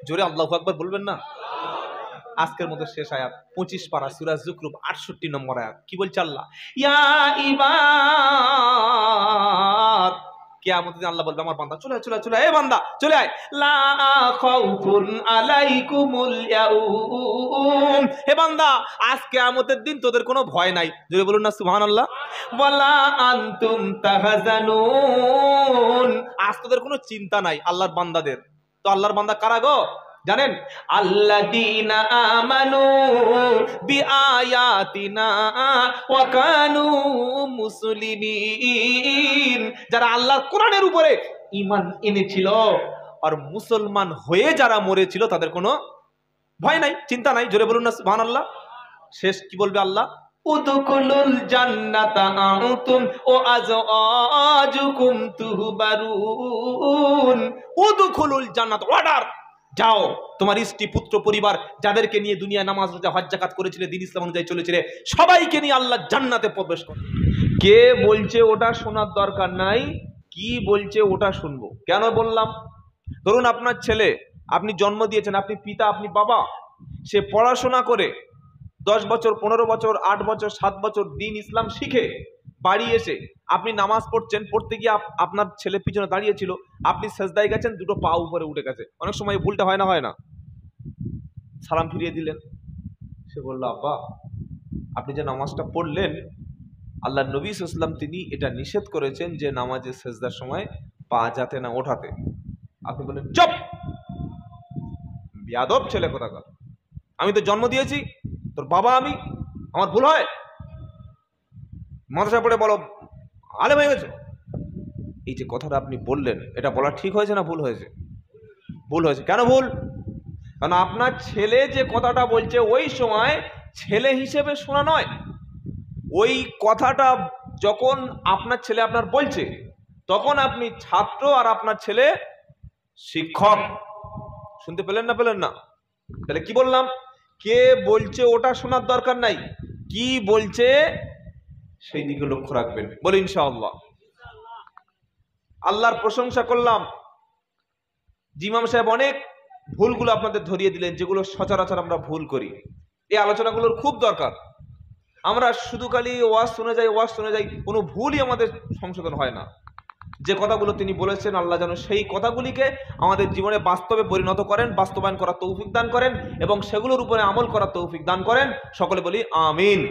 জোরে আল্লাহু আকবার বলবেন না? আজকের মতো শেষ আয়াত, 25 পারা সূরা যুকরুফ 68 নম্বর আয়াত। কি বলছে আল্লাহ? ইয়া ইবাদ, কিয়ামতের দিন আল্লাহ বলবে আমার বান্দা চলে আয়, চলে আয়, চলে আয়, এ বান্দা চলে আয়। লা খাউফুন আলাইকুমুল ইয়াউম, হে বান্দা আজ কিয়ামতের দিন তোদের কোনো ভয় নাই। জোরে বলুন না সুবহানাল্লাহ। ওয়ালা আনতুম তাহজানুন, আজ তোদের কোনো চিন্তা নাই আল্লাহর বান্দাদের। তো আল্লাহর বান্দা কারা গো জানেন? আল্লাযীনা আমানু বিআয়াতিনা ওয়া কানু মুসলিমিন, যারা আল্লাহর কোরআনের উপরে ঈমান এনেছিল আর মুসলমান হয়ে যারা মরেছিল, তাদের কোনো ভয় নাই, চিন্তা নাই। জোরে বলুন না সুবহানাল্লাহ। শেষ কি বলবে আল্লাহ? উদখুলুল জান্নাতা আনতুম ওয়া আযওয়াজুকুম তুহবারুন। উদখুলুল জান্নাত, অর্ডার, যাও তোমার স্ত্রী, পুত্র, পরিবার, যাদেরকে নিয়ে দুনিয়া নামাজ রোজা হজ যাকাত করেছিলে, দ্বীন ইসলাম অনুযায়ী চলেছিলে, সবাইকে নিয়ে আল্লাহ জান্নাতে প্রবেশ করে। কে বলছে ওটা শোনার দরকার নাই, কি বলছে ওটা শুনবো। কেন বললাম? ধরুন আপনার ছেলে, আপনি জন্ম দিয়েছেন, আপনি পিতা, আপনি বাবা, সে পড়াশোনা করে 10 বছর, 15 বছর, 8 বছর, 7 বছর দ্বীন ইসলাম শিখে বাড়ি এসে আপনি নামাজ পড়ছেন, পড়তে গিয়ে আপনার ছেলে পিছনে দাঁড়িয়েছিল, আপনি সেজদায় গেছেন, দুটো পা উপরে উঠে গেছে, অনেক সময় ভুলটা হয় না, হয় না? সালাম ফিরিয়ে দিলেন। সে বলল আব্বা আপনি যে নামাজটা পড়লেন, আল্লাহ নবী সাল্লাল্লাহু আলাইহি ওয়াসাল্লাম তিনি এটা নিষেধ করেছেন যে নামাজে সেজদার সময় পা যাতে না ওঠাতে। আপনি বলেন চুপ, বেয়াদব ছেলে কোথাকার, আমি তো জন্ম দিয়েছি, তোর বাবা আমি, আমার ভুল হয়? মাদ্রাসা পড়ে বলো আলেম হয়ে গেছে। এই যে কথাটা আপনি বললেন, এটা বলা ঠিক হয়েছে না ভুল হয়েছে? ভুল হয়েছে। কেন ভুল? কারণ আপনার ছেলে যে কথাটা বলছে ওই সময় ছেলে হিসেবে শোনা নয়। ওই কথাটা যখন আপনার ছেলে আপনার বলছে, তখন আপনি ছাত্র আর আপনার ছেলে শিক্ষক। শুনতে পেলেন না পেলেন না? তাহলে কি বললাম, কে বলছে ওটা শোনার দরকার নাই, কি বলছে সেই দিকে লক্ষ্য রাখবেন। বলি ইনশাআল্লাহ। আল্লাহর প্রশংসা করলাম, ইমাম সাহেব অনেক ভুলগুলো আপনাদের ধরিয়ে দিলেন, যেগুলো সচরাচর আমরা ভুল করি। এই আলোচনাগুলোর খুব দরকার। আমরা শুধু খালি ওয়াজ শুনে যাই, কোনো ভুলই আমাদের সংশোধন হয় না। যে কথাগুলো তিনি বলেছেন, আল্লাহ যেন সেই কথাগুলিকে আমাদের জীবনে বাস্তবে পরিণত করেন, বাস্তবায়ন করার তৌফিক দান করেন এবং সেগুলোর উপরে আমল করার তৌফিক দান করেন। সকলে বলি আমিন।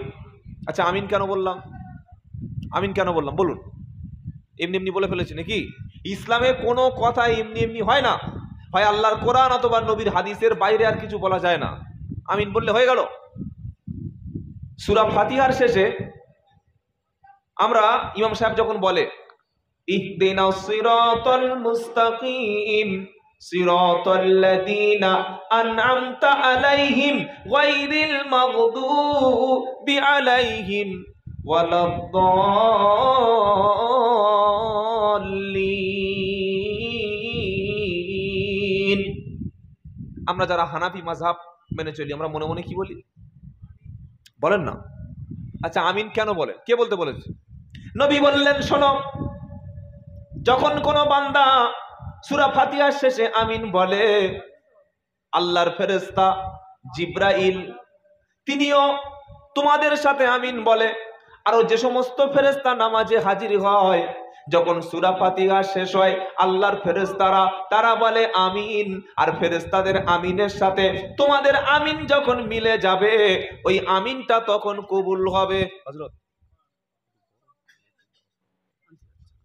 আচ্ছা, আমিন কেন বললাম? আমিন কেন বললাম বলুন? এমনি এমনি বলে ফেলেছি নাকি? ইসলামে কোনো কথা এমনি এমনি হয় না। হয় আল্লাহর কোরআন অথবা নবীর হাদিসের বাইরে আর কিছু বলা যায় না। আমিন বললে হয়ে গেল। সূরা ফাতিহার শেষে আমরা ইমাম সাহেব যখন বলে ইহদিনাস সিরাতাল মুস্তাকিম সিরাতাল্লাযীনা আন'আমতা আলাইহিম গায়রিল মাগদুবি আলাইহিম ওয়ালাদ-দাল্লিন। আমরা যারা হানাফি মাযহাব মেনে চলি, আমরা মনে মনে কি বলি বলেন না? আচ্ছা, আমিন কেন বলেন? কে বলতে বলেছে? নবী বললেন, শোনো, যখন কোন বান্দা সূরা ফাতিহার শেষে আমিন বলে, আল্লাহর ফেরেশতা জিবরাইল তিনিও তোমাদের সাথে আমিন বলে। আর যে সমস্ত ফেরেশতা নামাজে হাজির হয়, যখন সূরা ফাতিহা শেষ হয়, আল্লাহর ফেরেশতারা তারা বলে আমিন। আর ফেরেশতাদের আমিনের সাথে তোমাদের আমিন যখন মিলে যাবে, ওই আমিনটা তখন কবুল হবে। হযরত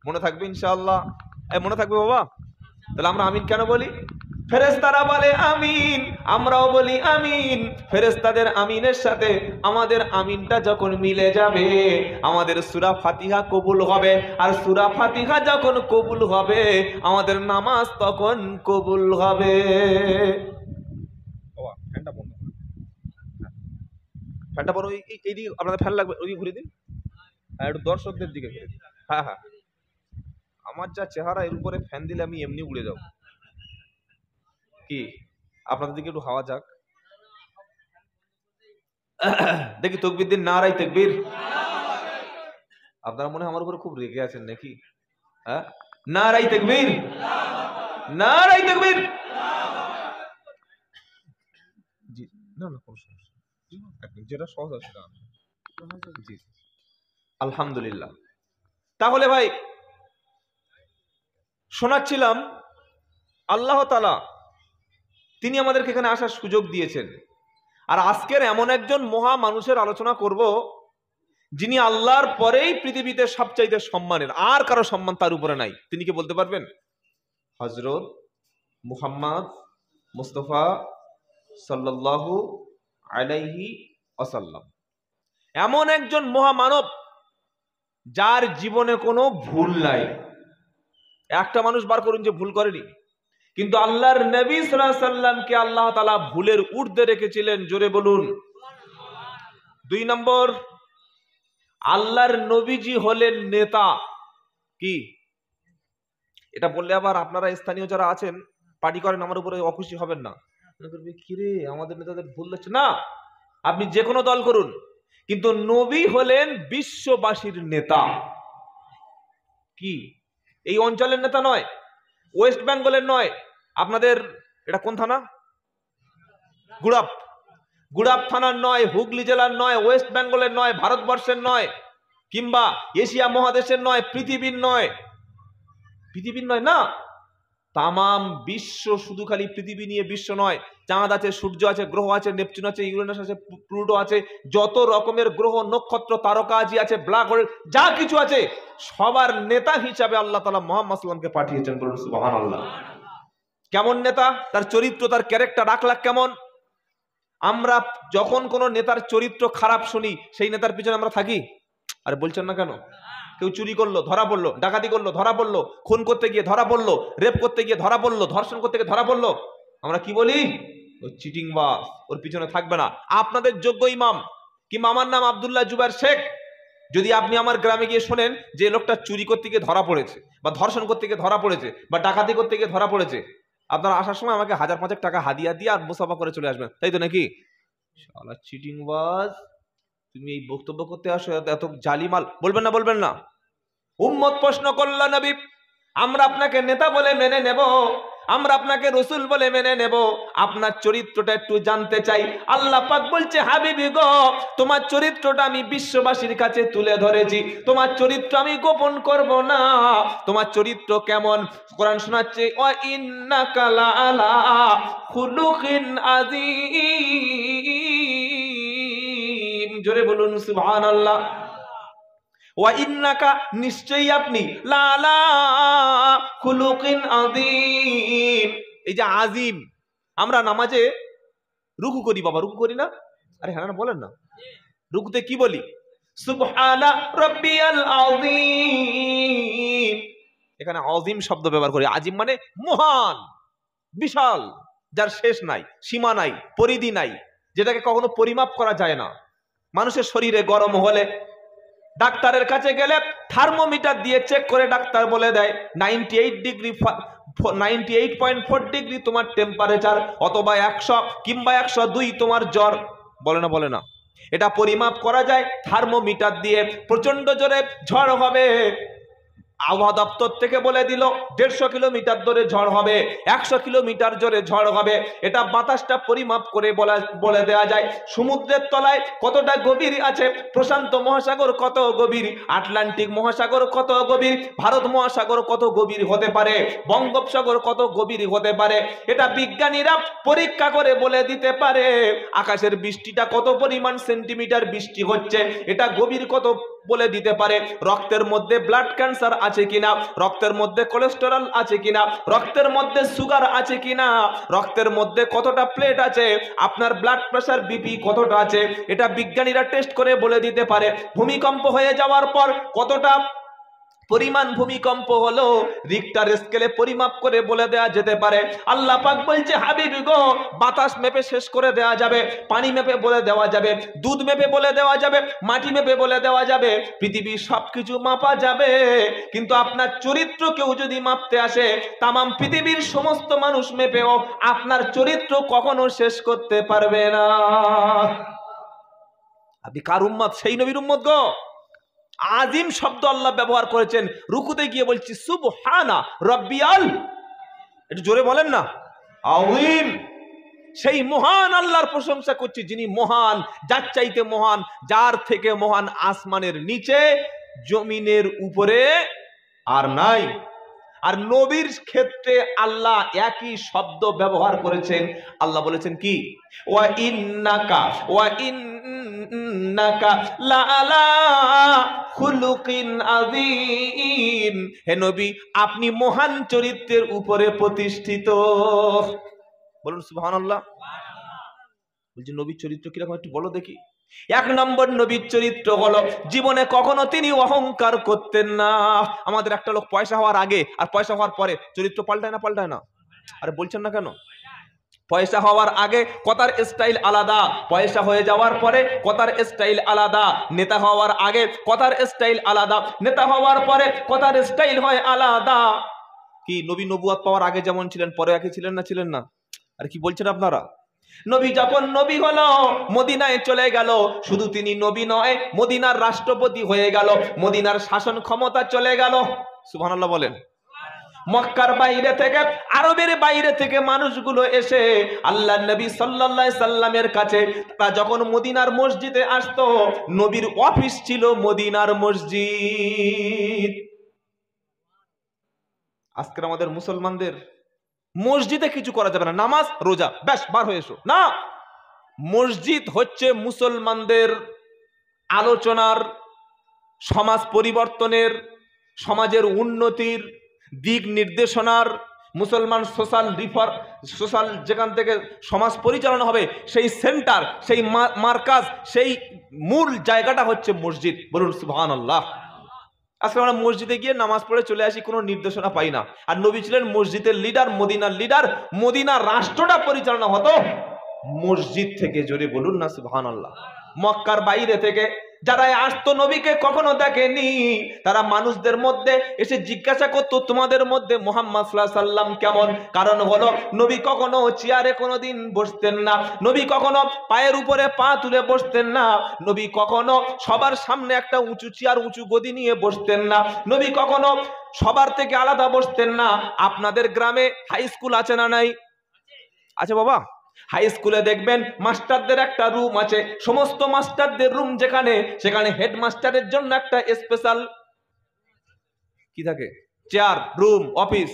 মনে থাকবে ইনশাআল্লাহ? মনে থাকবে বাবা? তাহলে আমরা আমিন কেন বলি? ফেরেশতারা বলে আমিন, আমরাও বলি আমিন। ফেরেশতাদের আমিনের সাথে আমাদের আমিনটা যখন মিলে যাবে, আমাদের সূরা ফাতিহা কবুল হবে। আর সূরা ফাতিহা যখন কবুল হবে, আমাদের নামাজ তখন কবুল হবে। বাবা ফ্যানটা বন্ধ করুন। ফ্যানটা বন্ধ। এইদিকে আপনাদের ফ্যান লাগবে, ওইদিকে ঘুরে দিন। আর একটু দর্শকদের দিকে ঘুরে দিন। হ্যাঁ হ্যাঁ, আমার যা চেহারা, এর উপরে ফ্যান দিলে আমি এমনি উড়ে যাব। কি আপনাদের দিকে একটু হাওয়া যাক, দেখি তাকবীর দিন, নারায়ে তাকবীর। আপনারা মনে হয় আমার উপরে খুব রেগে আছেন নাকি? হ্যাঁ, নারায়ে তাকবীর, নারায়ে তাকবীর। জি না না, কোনো সমস্যা নেই, যেটা সহজ আছে জি। আলহামদুলিল্লাহ। তাহলে ভাই শোনাচ্ছিলাম, আল্লাহ তাআলা তিনি আমাদেরকে এখানে আসার সুযোগ দিয়েছেন। আর আজকের এমন একজন মহা মানুষের আলোচনা করব, যিনি আল্লাহর পরেই পৃথিবীতে সবচাইতে সম্মানের, আর কারো সম্মান তার উপরে নাই। তিনি কি বলতে পারবেন? হযরত মুহাম্মদ মুস্তাফা সাল্লাল্লাহু আলাইহি ওয়াসাল্লাম। এমন একজন মহামানব যার জীবনে কোনো ভুল নাই। একটা মানুষ বার করুন যে ভুল করেনি। কিন্তু আল্লাহর নবী সাল্লাল্লাহু আলাইহি সাল্লামকে আল্লাহ তাআলা ভুলের ঊর্ধ্বে রেখেছিলেন। জোরে বলুন। 2 নম্বর, আল্লাহর নবীজি হলেন নেতা। কি এটা বললে আবার আপনারা স্থানীয় যারা আছেন পার্টি করেন, আমার উপরে অখুশি হবেন না। কি রে, আমাদের নেতাদের ভুল হচ্ছে না। আপনি যে কোনো দল করুন, কিন্তু নবী হলেন বিশ্ববাসীর নেতা। কি এই অঞ্চলের নেতা নয়, ওয়েস্ট বেঙ্গলের নয়, আপনাদের এটা কোন থানা? গুড়াপ থানার নয়, হুগলি জেলার নয়, ওয়েস্ট বেঙ্গলের নয়, ভারতবর্ষের নয়, কিংবা এশিয়া মহাদেশের নয়, পৃথিবীর নয়। পৃথিবীর নয় না, তামাম বিশ্ব। শুধু খালি পৃথিবী নিয়ে বিশ্ব নয়, চাঁদ আছে, সূর্য আছে, গ্রহ আছে, নেপচুন আছে, ইউরেনাস আছে, প্লুটো আছে, যত রকমের গ্রহ, নক্ষত্র, তারকাজি আছে, ব্ল্যাক হোল, যা কিছু আছে, সবার নেতা হিসাবে আল্লাহ তাআলা মুহাম্মদ সাল্লাল্লাহু আলাইহি ওয়াসাল্লামকে পাঠিয়েছেন। বলুন সুবহানাল্লাহ। কেমন নেতা? তার চরিত্র, তার ক্যারেক্টার, আখলাক কেমন? আমরা যখন কোনো নেতার চরিত্র খারাপ শুনি সেই নেতার পিছনে আমরা থাকি। আরে বলছেন না কেন? কেউ চুরি করলো ধরা পড়লো, ডাকাতি করলো ধরা পড়লো, খুন করতে গিয়ে ধরা পড়লো, রেপ করতে গিয়ে ধরা পড়লো, ধর্ষণ করতে গিয়ে ধরা পড়লো, আমরা কি বলি? ওই চিটিং বাস, ওর পিছনে থাকবে না। আপনাদের যোগ্য ইমাম কিংবা আমার নাম আব্দুল্লাহ জুবায়ের শেখ, যদি আপনি আমার গ্রামে গিয়ে শোনেন যে লোকটা চুরি করতে গিয়ে ধরা পড়েছে বা ধর্ষণ করতে গিয়ে ধরা পড়েছে বা ডাকাতি করতে গিয়ে ধরা পড়েছে, আপনারা আসার সময় আমাকে 1000-500 টাকা হাদিয়া দিয়ে আর মুসাফা করে চলে আসবেন, তাই তো নাকি? শালা চিটিং বাজ, তুমি এই বক্তব্য করতে আসো এত জালিমাল, বলবেন না বলবেন না? উম্মত প্রশ্ন করল, নবী আমরা আপনাকে নেতা বলে মেনে নেব, আমরা আপনাকে রসুল বলে মেনে নেব, আপনার চরিত্রটা একটু জানতে চাই। আল্লাহ পাক বলছে, হাবিবি গো, তোমার চরিত্রটা আমি বিশ্ববাসীর কাছে তুলে ধরেছি, তোমার চরিত্র আমি গোপন করব না। তোমার চরিত্র কেমন কোরআন শোনাচ্ছে, ওয়া ইন্নাকা লাআলা খুলুকিন আযীম। জোরে বলুন সুবহানাল্লাহ। ওয়া ইন্নাকা, নিশ্চয়ই আপনি, লালা খুলুকিন আযীম। এই যে আজিম, আমরা নামাজে রুকু করি বাবা, রুকু করি না? আরে হ্যাঁ না বলেন না, রুকুতে কি বলি? সুবহানা রাব্বিয়াল আযীম। এখানে আযীম শব্দ ব্যবহার করি। আজিম মানে মহান, বিশাল, যার শেষ নাই, সীমা নাই, পরিধি নাই, যেটাকে কখনো পরিমাপ করা যায় না। মানুষের শরীরে গরম হলে ডাক্তারের কাছে গেলে থার্মোমিটার দিয়ে চেক করে ডাক্তার বলে দেয় 98.4 ডিগ্রি তোমার টেম্পারেচার, অথবা 100 কিংবা 102 তোমার জ্বর, বলে না বলে না? এটা পরিমাপ করা যায় থার্মোমিটার দিয়ে। প্রচন্ড জোরে ঝড় হবে, আবহাওয়া দপ্তর থেকে বলে দিল 150 কিলোমিটার জোরে ঝড় হবে, 100 কিলোমিটার জোরে ঝড় হবে। এটা বাতাসটা পরিমাপ করে বলে দেওয়া যায়। সমুদ্রের তলায় কতটা গভীর আছে, প্রশান্ত মহাসাগর কত গভীর, আটলান্টিক মহাসাগর কত গভীর, ভারত মহাসাগর কত গভীর হতে পারে, বঙ্গোপসাগর কত গভীর হতে পারে, এটা বিজ্ঞানীরা পরীক্ষা করে বলে দিতে পারে। আকাশের বৃষ্টিটা কত পরিমাণ সেন্টিমিটার বৃষ্টি হচ্ছে, এটা গভীর কত বলে দিতে পারে। রক্তের মধ্যে ব্লাড ক্যান্সার আছে কিনা, রক্তের মধ্যে কোলেস্টেরল আছে কিনা, রক্তের মধ্যে সুগার আছে কিনা, রক্তের মধ্যে কতটা প্লেট আছে, আপনার ব্লাড প্রেসার বিপি কতটা আছে, এটা বিজ্ঞানীরা টেস্ট করে বলে দিতে পারে। ভূমিকম্প হয়ে যাওয়ার পর কতটা পরিমাণ ভূমিকম্প হলো রিক্টার স্কেলে পরিমাপ করে বলে দেয়া যেতে পারে। আল্লাহ পাক বলছে, হাবিবি গো, বাতাস মেপে শেষ করে দেওয়া যাবে, পানি মেপে বলে দেওয়া যাবে, দুধ মেপে বলে দেওয়া যাবে, মাটি মেপে বলে দেওয়া যাবে, পৃথিবীর সবকিছু মাপা যাবে, কিন্তু আপনার চরিত্র কেউ যদি মাপতে আসে, তামাম পৃথিবীর সমস্ত মানুষ মেপেও আপনার চরিত্র কখনো শেষ করতে পারবে না। আপনি কার উম্মত? সেই নবীর উম্মত গো। আজিম শব্দ আল্লাহ ব্যবহার করেছেন। রুকুতে গিয়ে বলছি সুবহানা রাব্বিয়াল, একটু জোরে বলেন না, আযীম। সেই মহান আল্লাহর প্রশংসা করছি, যিনি মহান, যার চাইতে মহান, যার থেকে মহান আসমানের নিচে জমিনের উপরে আর নাই। আর নবীর ক্ষেত্রে আল্লাহ একই শব্দ ব্যবহার করেছেন। আল্লাহ বলেছেন কি? ওয়া ইন্নাকা লাআলা খুলুকিন আযীম। হে নবী, আপনি মহান চরিত্রের উপরে প্রতিষ্ঠিত। বলুন সুবহানাল্লাহ। বলছি নবীর চরিত্র কিরকম একটু বলো দেখি। 1 নম্বর নবীর চরিত্র হলো, জীবনে কখনো তিনি অহংকার করতেন না। আমাদের একটা লোক পয়সা হওয়ার আগে আর পয়সা হওয়ার পরে চরিত্র পাল্টায় না পাল্টায় না? আরে বলছেন না কেন? পয়সা হওয়ার আগে কথার স্টাইল আলাদা, পয়সা হয়ে যাওয়ার পরে কথার স্টাইল আলাদা। নেতা হওয়ার আগে কথার স্টাইল আলাদা, নেতা হওয়ার পরে কথার স্টাইল হয় আলাদা। কি নবী নবুয়ত পাওয়ার আগে যেমন ছিলেন, পরে একই ছিলেন না? ছিলেন না? আর কি বলছেন আপনারা? নবী যখন নবী হলো, মদিনায় চলে গেল, শুধু তিনি নবী নয়, মদিনার রাষ্ট্রপতি হয়ে গেল, মদিনার শাসন ক্ষমতা চলে গেল। সুবহানাল্লাহ বলেন। মক্কার বাইরে থেকে, আরবের বাইরে থেকে মানুষগুলো এসে আল্লাহর নবী সাল্লাল্লাহু আলাইহি সাল্লামের কাছে, তারা যখন মদিনার মসজিদে আসতো, নবীর অফিস ছিল মদিনার মসজিদ। আজকের আমাদের মুসলমানদের মসজিদে কিছু করা যাবে না, নামাজ রোজা ব্যাস বার হয়ে এসো না। মসজিদ হচ্ছে মুসলমানদের আলোচনার, সমাজ পরিবর্তনের, সমাজের উন্নতির, দিক নির্দেশনার, মুসলমান সোশ্যাল যেখান থেকে সমাজ পরিচালনা হবে, সেই সেন্টার, সেই মার্কাজ, সেই মূল জায়গাটা হচ্ছে মসজিদ। বলুন সুবহানাল্লাহ। আজকে আমরা মসজিদে গিয়ে নামাজ পড়ে চলে আসি, কোনো নির্দেশনা পাই না। আর নবী ছিলেন মসজিদের লিডার, মদিনার লিডার। মদিনার রাষ্ট্রটা পরিচালনা হতো মসজিদ থেকে। জোরে বলুন না সুবহানাল্লাহ। মক্কার বাইরে থেকে যারা আসতো, নবীকে কখনো দেখেনি, তারা মানুষদের মধ্যে এসে জিজ্ঞাসা করতো তোমাদের মধ্যে মুহাম্মদ সাল্লাল্লাহু আলাইহি সাল্লাম কেমন? কারণ হলো নবী কখনো চেয়ারে কোনোদিন বসতেন না, নবী কখনো পায়ের উপরে পা তুলে বসতেন না, নবী কখনো সবার সামনে একটা উঁচু চেয়ার, উঁচু গদি নিয়ে বসতেন না, নবী কখনো সবার থেকে আলাদা বসতেন না। আপনাদের গ্রামে হাই স্কুল আছে না নাই? আছে বাবা। হাই স্কুলে দেখবেন মাস্টারদের একটা রুম আছে, সমস্ত মাস্টারদের রুম যেখানে, সেখানে হেডমাস্টারের জন্য একটা স্পেশাল কি থাকে? Chair, room, office.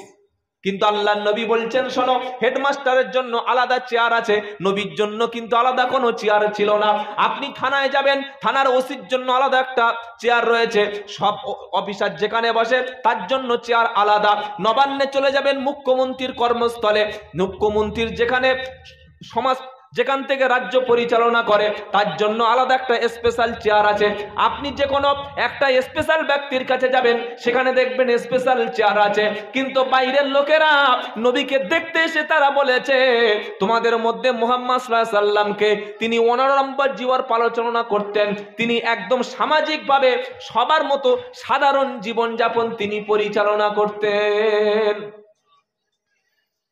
কিন্তু আল্লাহর নবী বলছেন শোনো, হেডমাস্টারের জন্য আলাদা চেয়ার আছে, নবীর জন্য কিন্তু আলাদা কোনো চেয়ার ছিল না। আপনি থানায় যাবেন, থানার ওসির জন্য আলাদা একটা চেয়ার রয়েছে, সব অফিসার যেখানে বসে তার জন্য চেয়ার আলাদা। নবান্নে চলে যাবেন মুখ্যমন্ত্রীর কর্মস্থলে, মুখ্যমন্ত্রীর যেখানে সমাজ, যেখান থেকে রাজ্য পরিচালনা করে, তার জন্য আলাদা একটা স্পেশাল চেয়ার আছে। আপনি যে কোনো একটা স্পেশাল ব্যক্তির কাছে যাবেন, সেখানে দেখবেন স্পেশাল চেয়ার আছে। কিন্তু বাইরের লোকেরা নবীকে দেখতে এসে তারা বলেছে তোমাদের মধ্যে মুহাম্মদ সাল্লাল্লাহু আলাইহি সাল্লামকে তিনি অনাড়ম্বর জীবন পরিচালনা করতেন, তিনি একদম সামাজিকভাবে সবার মতো সাধারণ জীবনযাপন তিনি পরিচালনা করতেন।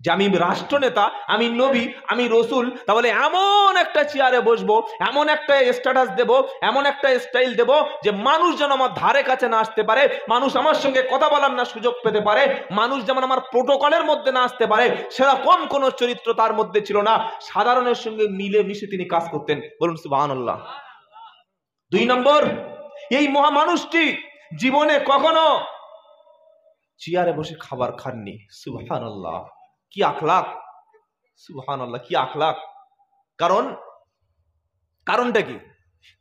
যে আমি রাষ্ট্রনেতা, আমি নবী, আমি রসুল, তাহলে এমন একটা চেয়ারে বসবো, এমন একটা স্ট্যাটাস দেব, এমন একটা স্টাইল দেব যে মানুষ যেন আমার ধারে কাছে না আসতে পারে, মানুষ আমার সঙ্গে কথা বলার না সুযোগ পেতে পারে, মানুষ যেমন আমার প্রোটোকলের মধ্যে না আসতে পারে, সেরকম কোনো চরিত্র তার মধ্যে ছিল না। সাধারণের সঙ্গে মিলে মিশে তিনি কাজ করতেন। বলুন সুবহানাল্লাহ। 2 নম্বর, এই মহামানুষটি জীবনে কখনো চেয়ারে বসে খাবার খাননি। সুবহানাল্লাহ, কি আখলাক! সুবহানাল্লাহ, কি আখলাক! কারণটা কি?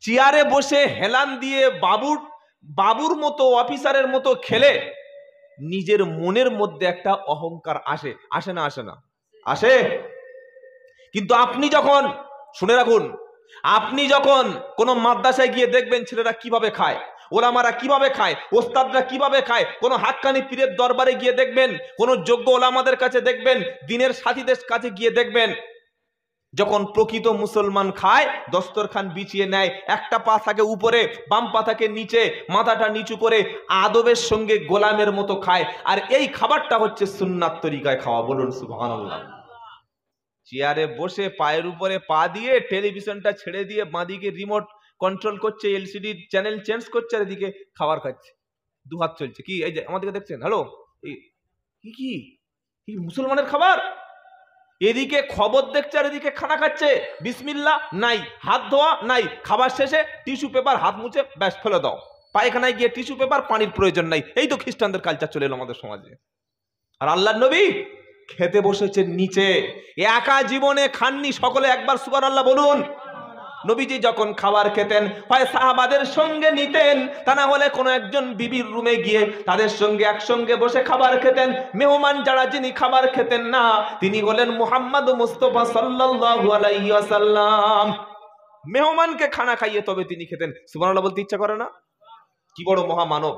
চেয়ারে বসে হেলান দিয়ে বাবুর মতো, অফিসারের মতো খেলে নিজের মনের মধ্যে একটা অহংকার আসে না? আসে। কিন্তু আপনি যখন, শুনে রাখুন, আপনি যখন কোনো মাদ্রাসায় গিয়ে দেখবেন ছেলেরা কিভাবে খায়, ওলামারা কিভাবে খায়, ওস্তাদরা কিভাবে খায়, কোনো হাক্কানি পীরের দরবারে গিয়ে দেখবেন, কোনো যোগ্য ওলামাদের কাছে দেখবেন, দ্বীনের সাথীদের কাছে গিয়ে দেখবেন, যখন প্রকৃত মুসলমান খায় দস্তরখান বিছিয়ে নেয়, একটা পা থাকে উপরে, বাম পা থাকে নিচে, মাথাটা নিচু করে আদবের সঙ্গে গোলামের মতো খায়। আর এই খাবারটা হচ্ছে সুন্নাত তরিকায় খাওয়া। বলুন সুবহানাল্লাহ। চেয়ারে বসে পায়ের উপরে পা দিয়ে টেলিভিশনটা ছেড়ে দিয়ে বাঁদিকে রিমোট কন্ট্রোল করছে, এলসিডি চ্যানেল চেঞ্জ করছে, আর এদিকে খাবার খাচ্ছে, দুহাত চলছে। কি এই যে আমাদেরকে দেখছেন, হ্যালো, কি কি মুসলমানের খাবার? এদিকে খবর দেখছে আর এদিকে খানা খাচ্ছে। বিসমিল্লাহ নাই, হাত ধোয়া নাই, খাবার শেষে টিস্যু পেপার হাত মুছে ব্যাস ফেলে দাও, পায়খানায় গিয়ে টিস্যু পেপার, পানির প্রয়োজন নাই। এই তো খ্রিস্টানদের কালচার চলে এলো আমাদের সমাজে। আর আল্লাহর নবী খেতে বসেছেন নিচে, একা জীবনে খাননি। সকলে একবার সুবহানাল্লাহ বলুন। নবীজি যখন খাবার খেতেন, হয় সাহাবাদের সঙ্গে নিতেন, তা না হলে কোনো একজন বিবির রুমে গিয়ে তাদের সঙ্গে একসঙ্গে বসে খাবার খেতেন। মেহমান যারা যিনি খাবার খেতেন না, তিনি হলেন মুহাম্মদ মুস্তাফা সাল্লাল্লাহু আলাইহি ওয়াসাল্লাম। মেহমানকে খানা খাইয়ে তবে তিনি খেতেন। সুবহানাল্লাহ বলতে ইচ্ছা করে না? কি বড় মহামানব!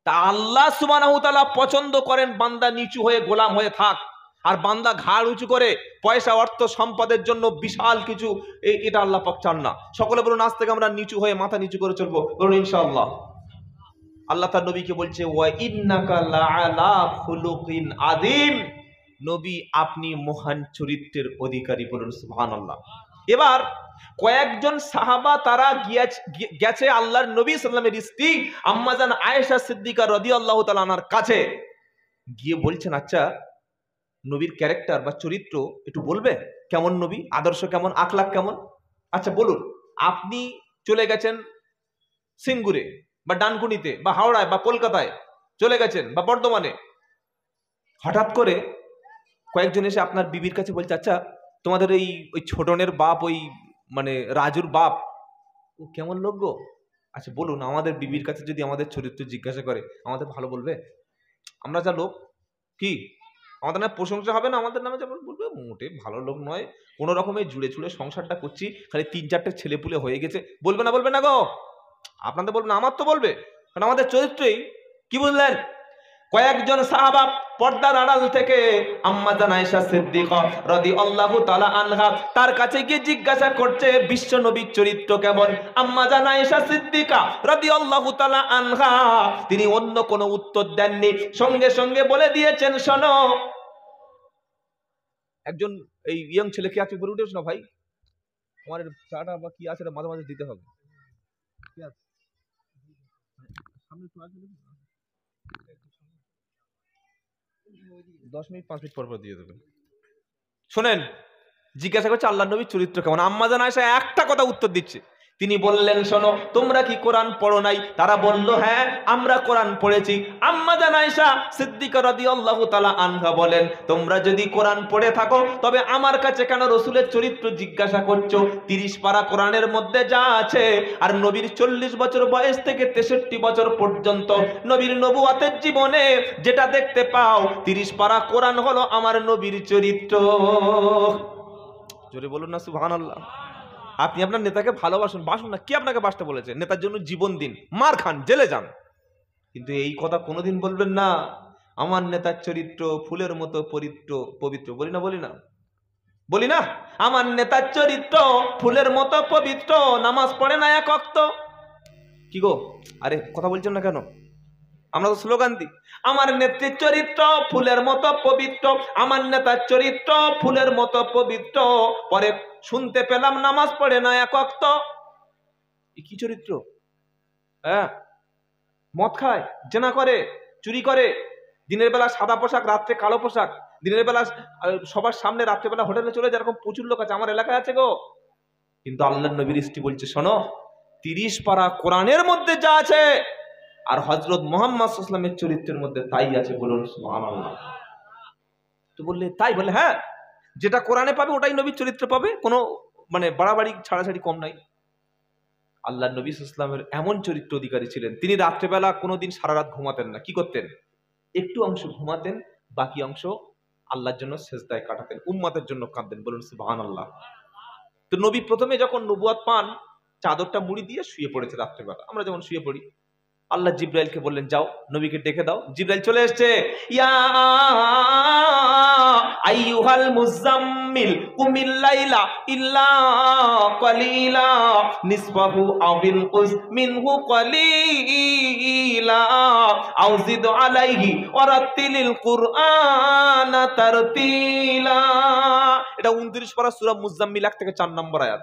তা আল্লাহ সুবহানাহু ওয়া তাআলা পছন্দ করেন বান্দা নিচু হয়ে গোলাম হয়ে থাক, আর বান্দা ঘাড় উঁচু করে পয়সা অর্থ সম্পদের জন্য বিশাল কিছু, এটা আল্লাহ পাক চান না। সকলে বলুন আজ থেকে আমরা নিচু হয়ে মাথা নিচু করে চলবো। বলুন ইনশাআল্লাহ। আল্লাহ তার নবীকে বলছে ওয়া ইন্নাকা লাআলা খুলুকিন আযীম, নবী আপনি মহান চরিত্রের অধিকারী। বলুন সুবহানাল্লাহ। এবার কয়েকজন সাহাবা তারা গেছে আল্লাহর নবী সাল্লাল্লাহু আলাইহি ওয়াসাল্লামের স্ত্রী আম্মাজান আয়েশা সিদ্দিকা রাদিয়াল্লাহু তাআলা আনহার কাছে গিয়ে বলছেন, আচ্ছা নবীর ক্যারেক্টার বা চরিত্র একটু বলবে, কেমন নবী, আদর্শ কেমন, আখলাক কেমন? আচ্ছা বলুন, আপনি চলে গেছেন সিঙ্গুরে বা ডানকুনিতে বা হাওড়ায় বা কলকাতায় চলে গেছেন বা বর্ধমানে, হঠাৎ করে কয়েকজন এসে আপনার বিবির কাছে বলছে, আচ্ছা তোমাদের ওই ছোটনের বাপ, ওই মানে রাজুর বাপ, ও কেমন লোক গো? আচ্ছা বলুন, আমাদের বিবির কাছে যদি আমাদের চরিত্র জিজ্ঞাসা করে আমাদের ভালো বলবে? আমরা যা লোক, কি আমাদের নামে প্রশংসা হবে না? আমাদের নামে যেমন বলবে মোটে ভালো লোক নয়, কোনো রকমে জুড়ে ছুড়ে সংসারটা করছি, খালি 3-4টে ছেলে পুলে হয়ে গেছে, বলবে না? বলবে না গো? আপনাদের বলবে না? আমার তো বলবে, কারণ আমাদের চরিত্রই। কি বুঝলেন? কয়েকজন সাহাবা পর্দার আড়াল থেকে আম্মা জান আয়েশা সিদ্দিকা রাদিয়াল্লাহু তাআলা আনহা তার কাছে গিয়ে জিজ্ঞাসা করছে বিশ্ব নবীর চরিত্র কেমন। আম্মা জান আয়েশা সিদ্দিকা রাদিয়াল্লাহু তাআলা আনহা তিনি অন্য কোনো উত্তর দেননি, সঙ্গে সঙ্গে বলে দিয়েছেন, শোনো, একজন এই ইয়ং ছেলে কি আছে বলে উঠেছ না ভাই, আমার চাটা বা কি আছে মাঝে মাঝে দিতে হবে, কি আছে সামনে তো আছে, 10 মিনিট 5 মিনিট পর পর দিয়ে দেবেন। শোনেন, জিজ্ঞাসা করছে আল্লাহর নবীর চরিত্র কেমন। আম্মা জান আয়েশা একটা কথা উত্তর দিচ্ছে, তিনি বললেন, শোনো, তোমরা কি কোরআন পড়ো নাই? তারা বলল, হ্যাঁ আমরা কোরআন পড়েছি। আম্মা জান আয়েশা সিদ্দিকা রাদিয়াল্লাহু তাআলা আনহা বলেন, তোমরা যদি কোরআন পড়ে থাকো তবে আমার কাছে কেন রাসূলের চরিত্র জিজ্ঞাসা করছো? 30 পারা কোরআনের মধ্যে যা আছে, আর নবীর 40 বছর বয়স থেকে 63 বছর পর্যন্ত নবীর নবুয়াতের জীবনে যেটা দেখতে পাও, 30 পারা কোরআন হলো আমার নবীর চরিত্র। জোরে বলুন না সুবহানাল্লাহ। আপনি আপনার নেতাকে ভালোবাসুন, বাসুন না, কি আপনাকে বাসতে বলেছে? নেতার জন্য জীবন দিন, মার খান, জেলে যান, কিন্তু এই কথা কোনোদিন বলবেন না আমার নেতার চরিত্র ফুলের মতো পবিত্র। বলি না? বলি না? বলি না? আমার নেতার চরিত্র ফুলের মতো পবিত্র, নামাজ পড়ে না এক ওয়াক্ত। কি গো, আরে কথা বলছেন না কেন? আমরা তো স্লোগান দিই, আমার নেত্রীর চরিত্র ফুলের মতো পবিত্র, আমার নেতার চরিত্র ফুলের মতো পবিত্র, পরে শুনতে পেলাম নামাজ পড়ে না এক ওয়াক্ত। কি চরিত্র? হ্যাঁ, মদ খায়, জেনা করে, চুরি করে, দিনের বেলা সাদা পোশাক, রাত্রে কালো পোশাক, দিনের বেলা সবার সামনে, রাত্রেবেলা হোটেলে চলে যায়, এরকম প্রচুর লোক আছে, আমার এলাকায় আছে গো। কিন্তু আল্লাহর নবীর স্ত্রী বলছে, শোনো, 30 পারা কোরআনের মধ্যে যা আছে আর হযরত মুহাম্মদ সাল্লাল্লাহু আলাইহি ওয়াসাল্লামের চরিত্রের মধ্যে তাই আছে। বলুন সুবহানাল্লাহ। তো বললে তাই? বলে হ্যাঁ, যেটা কোরআনে পাবে ওটাই নবীর চরিত্র পাবে, কোনো মানে বাড়াবাড়ি ছাড়াছাড়ি কম নাই। আল্লাহর নবী সাল্লাল্লাহু আলাইহি ওয়াসাল্লামের এমন চরিত্র অধিকারী ছিলেন, তিনি রাত্রেবেলা কোনোদিন সারা রাত ঘুমাতেন না। কি করতেন? একটু অংশ ঘুমাতেন, বাকি অংশ আল্লাহর জন্য সেজদায় কাটাতেন, উম্মতের জন্য কাঁদতেন। বলুন সুবহানাল্লাহ। তো নবী প্রথমে যখন নবুয়ত পান, চাদরটা মুড়ি দিয়ে শুয়ে পড়েছে রাত্রেবেলা, আমরা যেমন শুয়ে পড়ি। আল্লাহ জিব্রাইলকে বললেন, যাও নবীকে ডেকে দাও। জিব্রাইল চলে এসেছে, ইয়া আইয়ুহাল মুজাম্মিল কুমিল লাইলা ইল্লা কালিলা নিসফাহু আও বিনকুস মিনহু কালিলা আও জিদ আলাইহি ওয়ারাতিলিল কুরআনা তারতিলা। এটা 29 পারা সূরা মুজাম্মিল 1 থেকে 4 নম্বর আয়াত।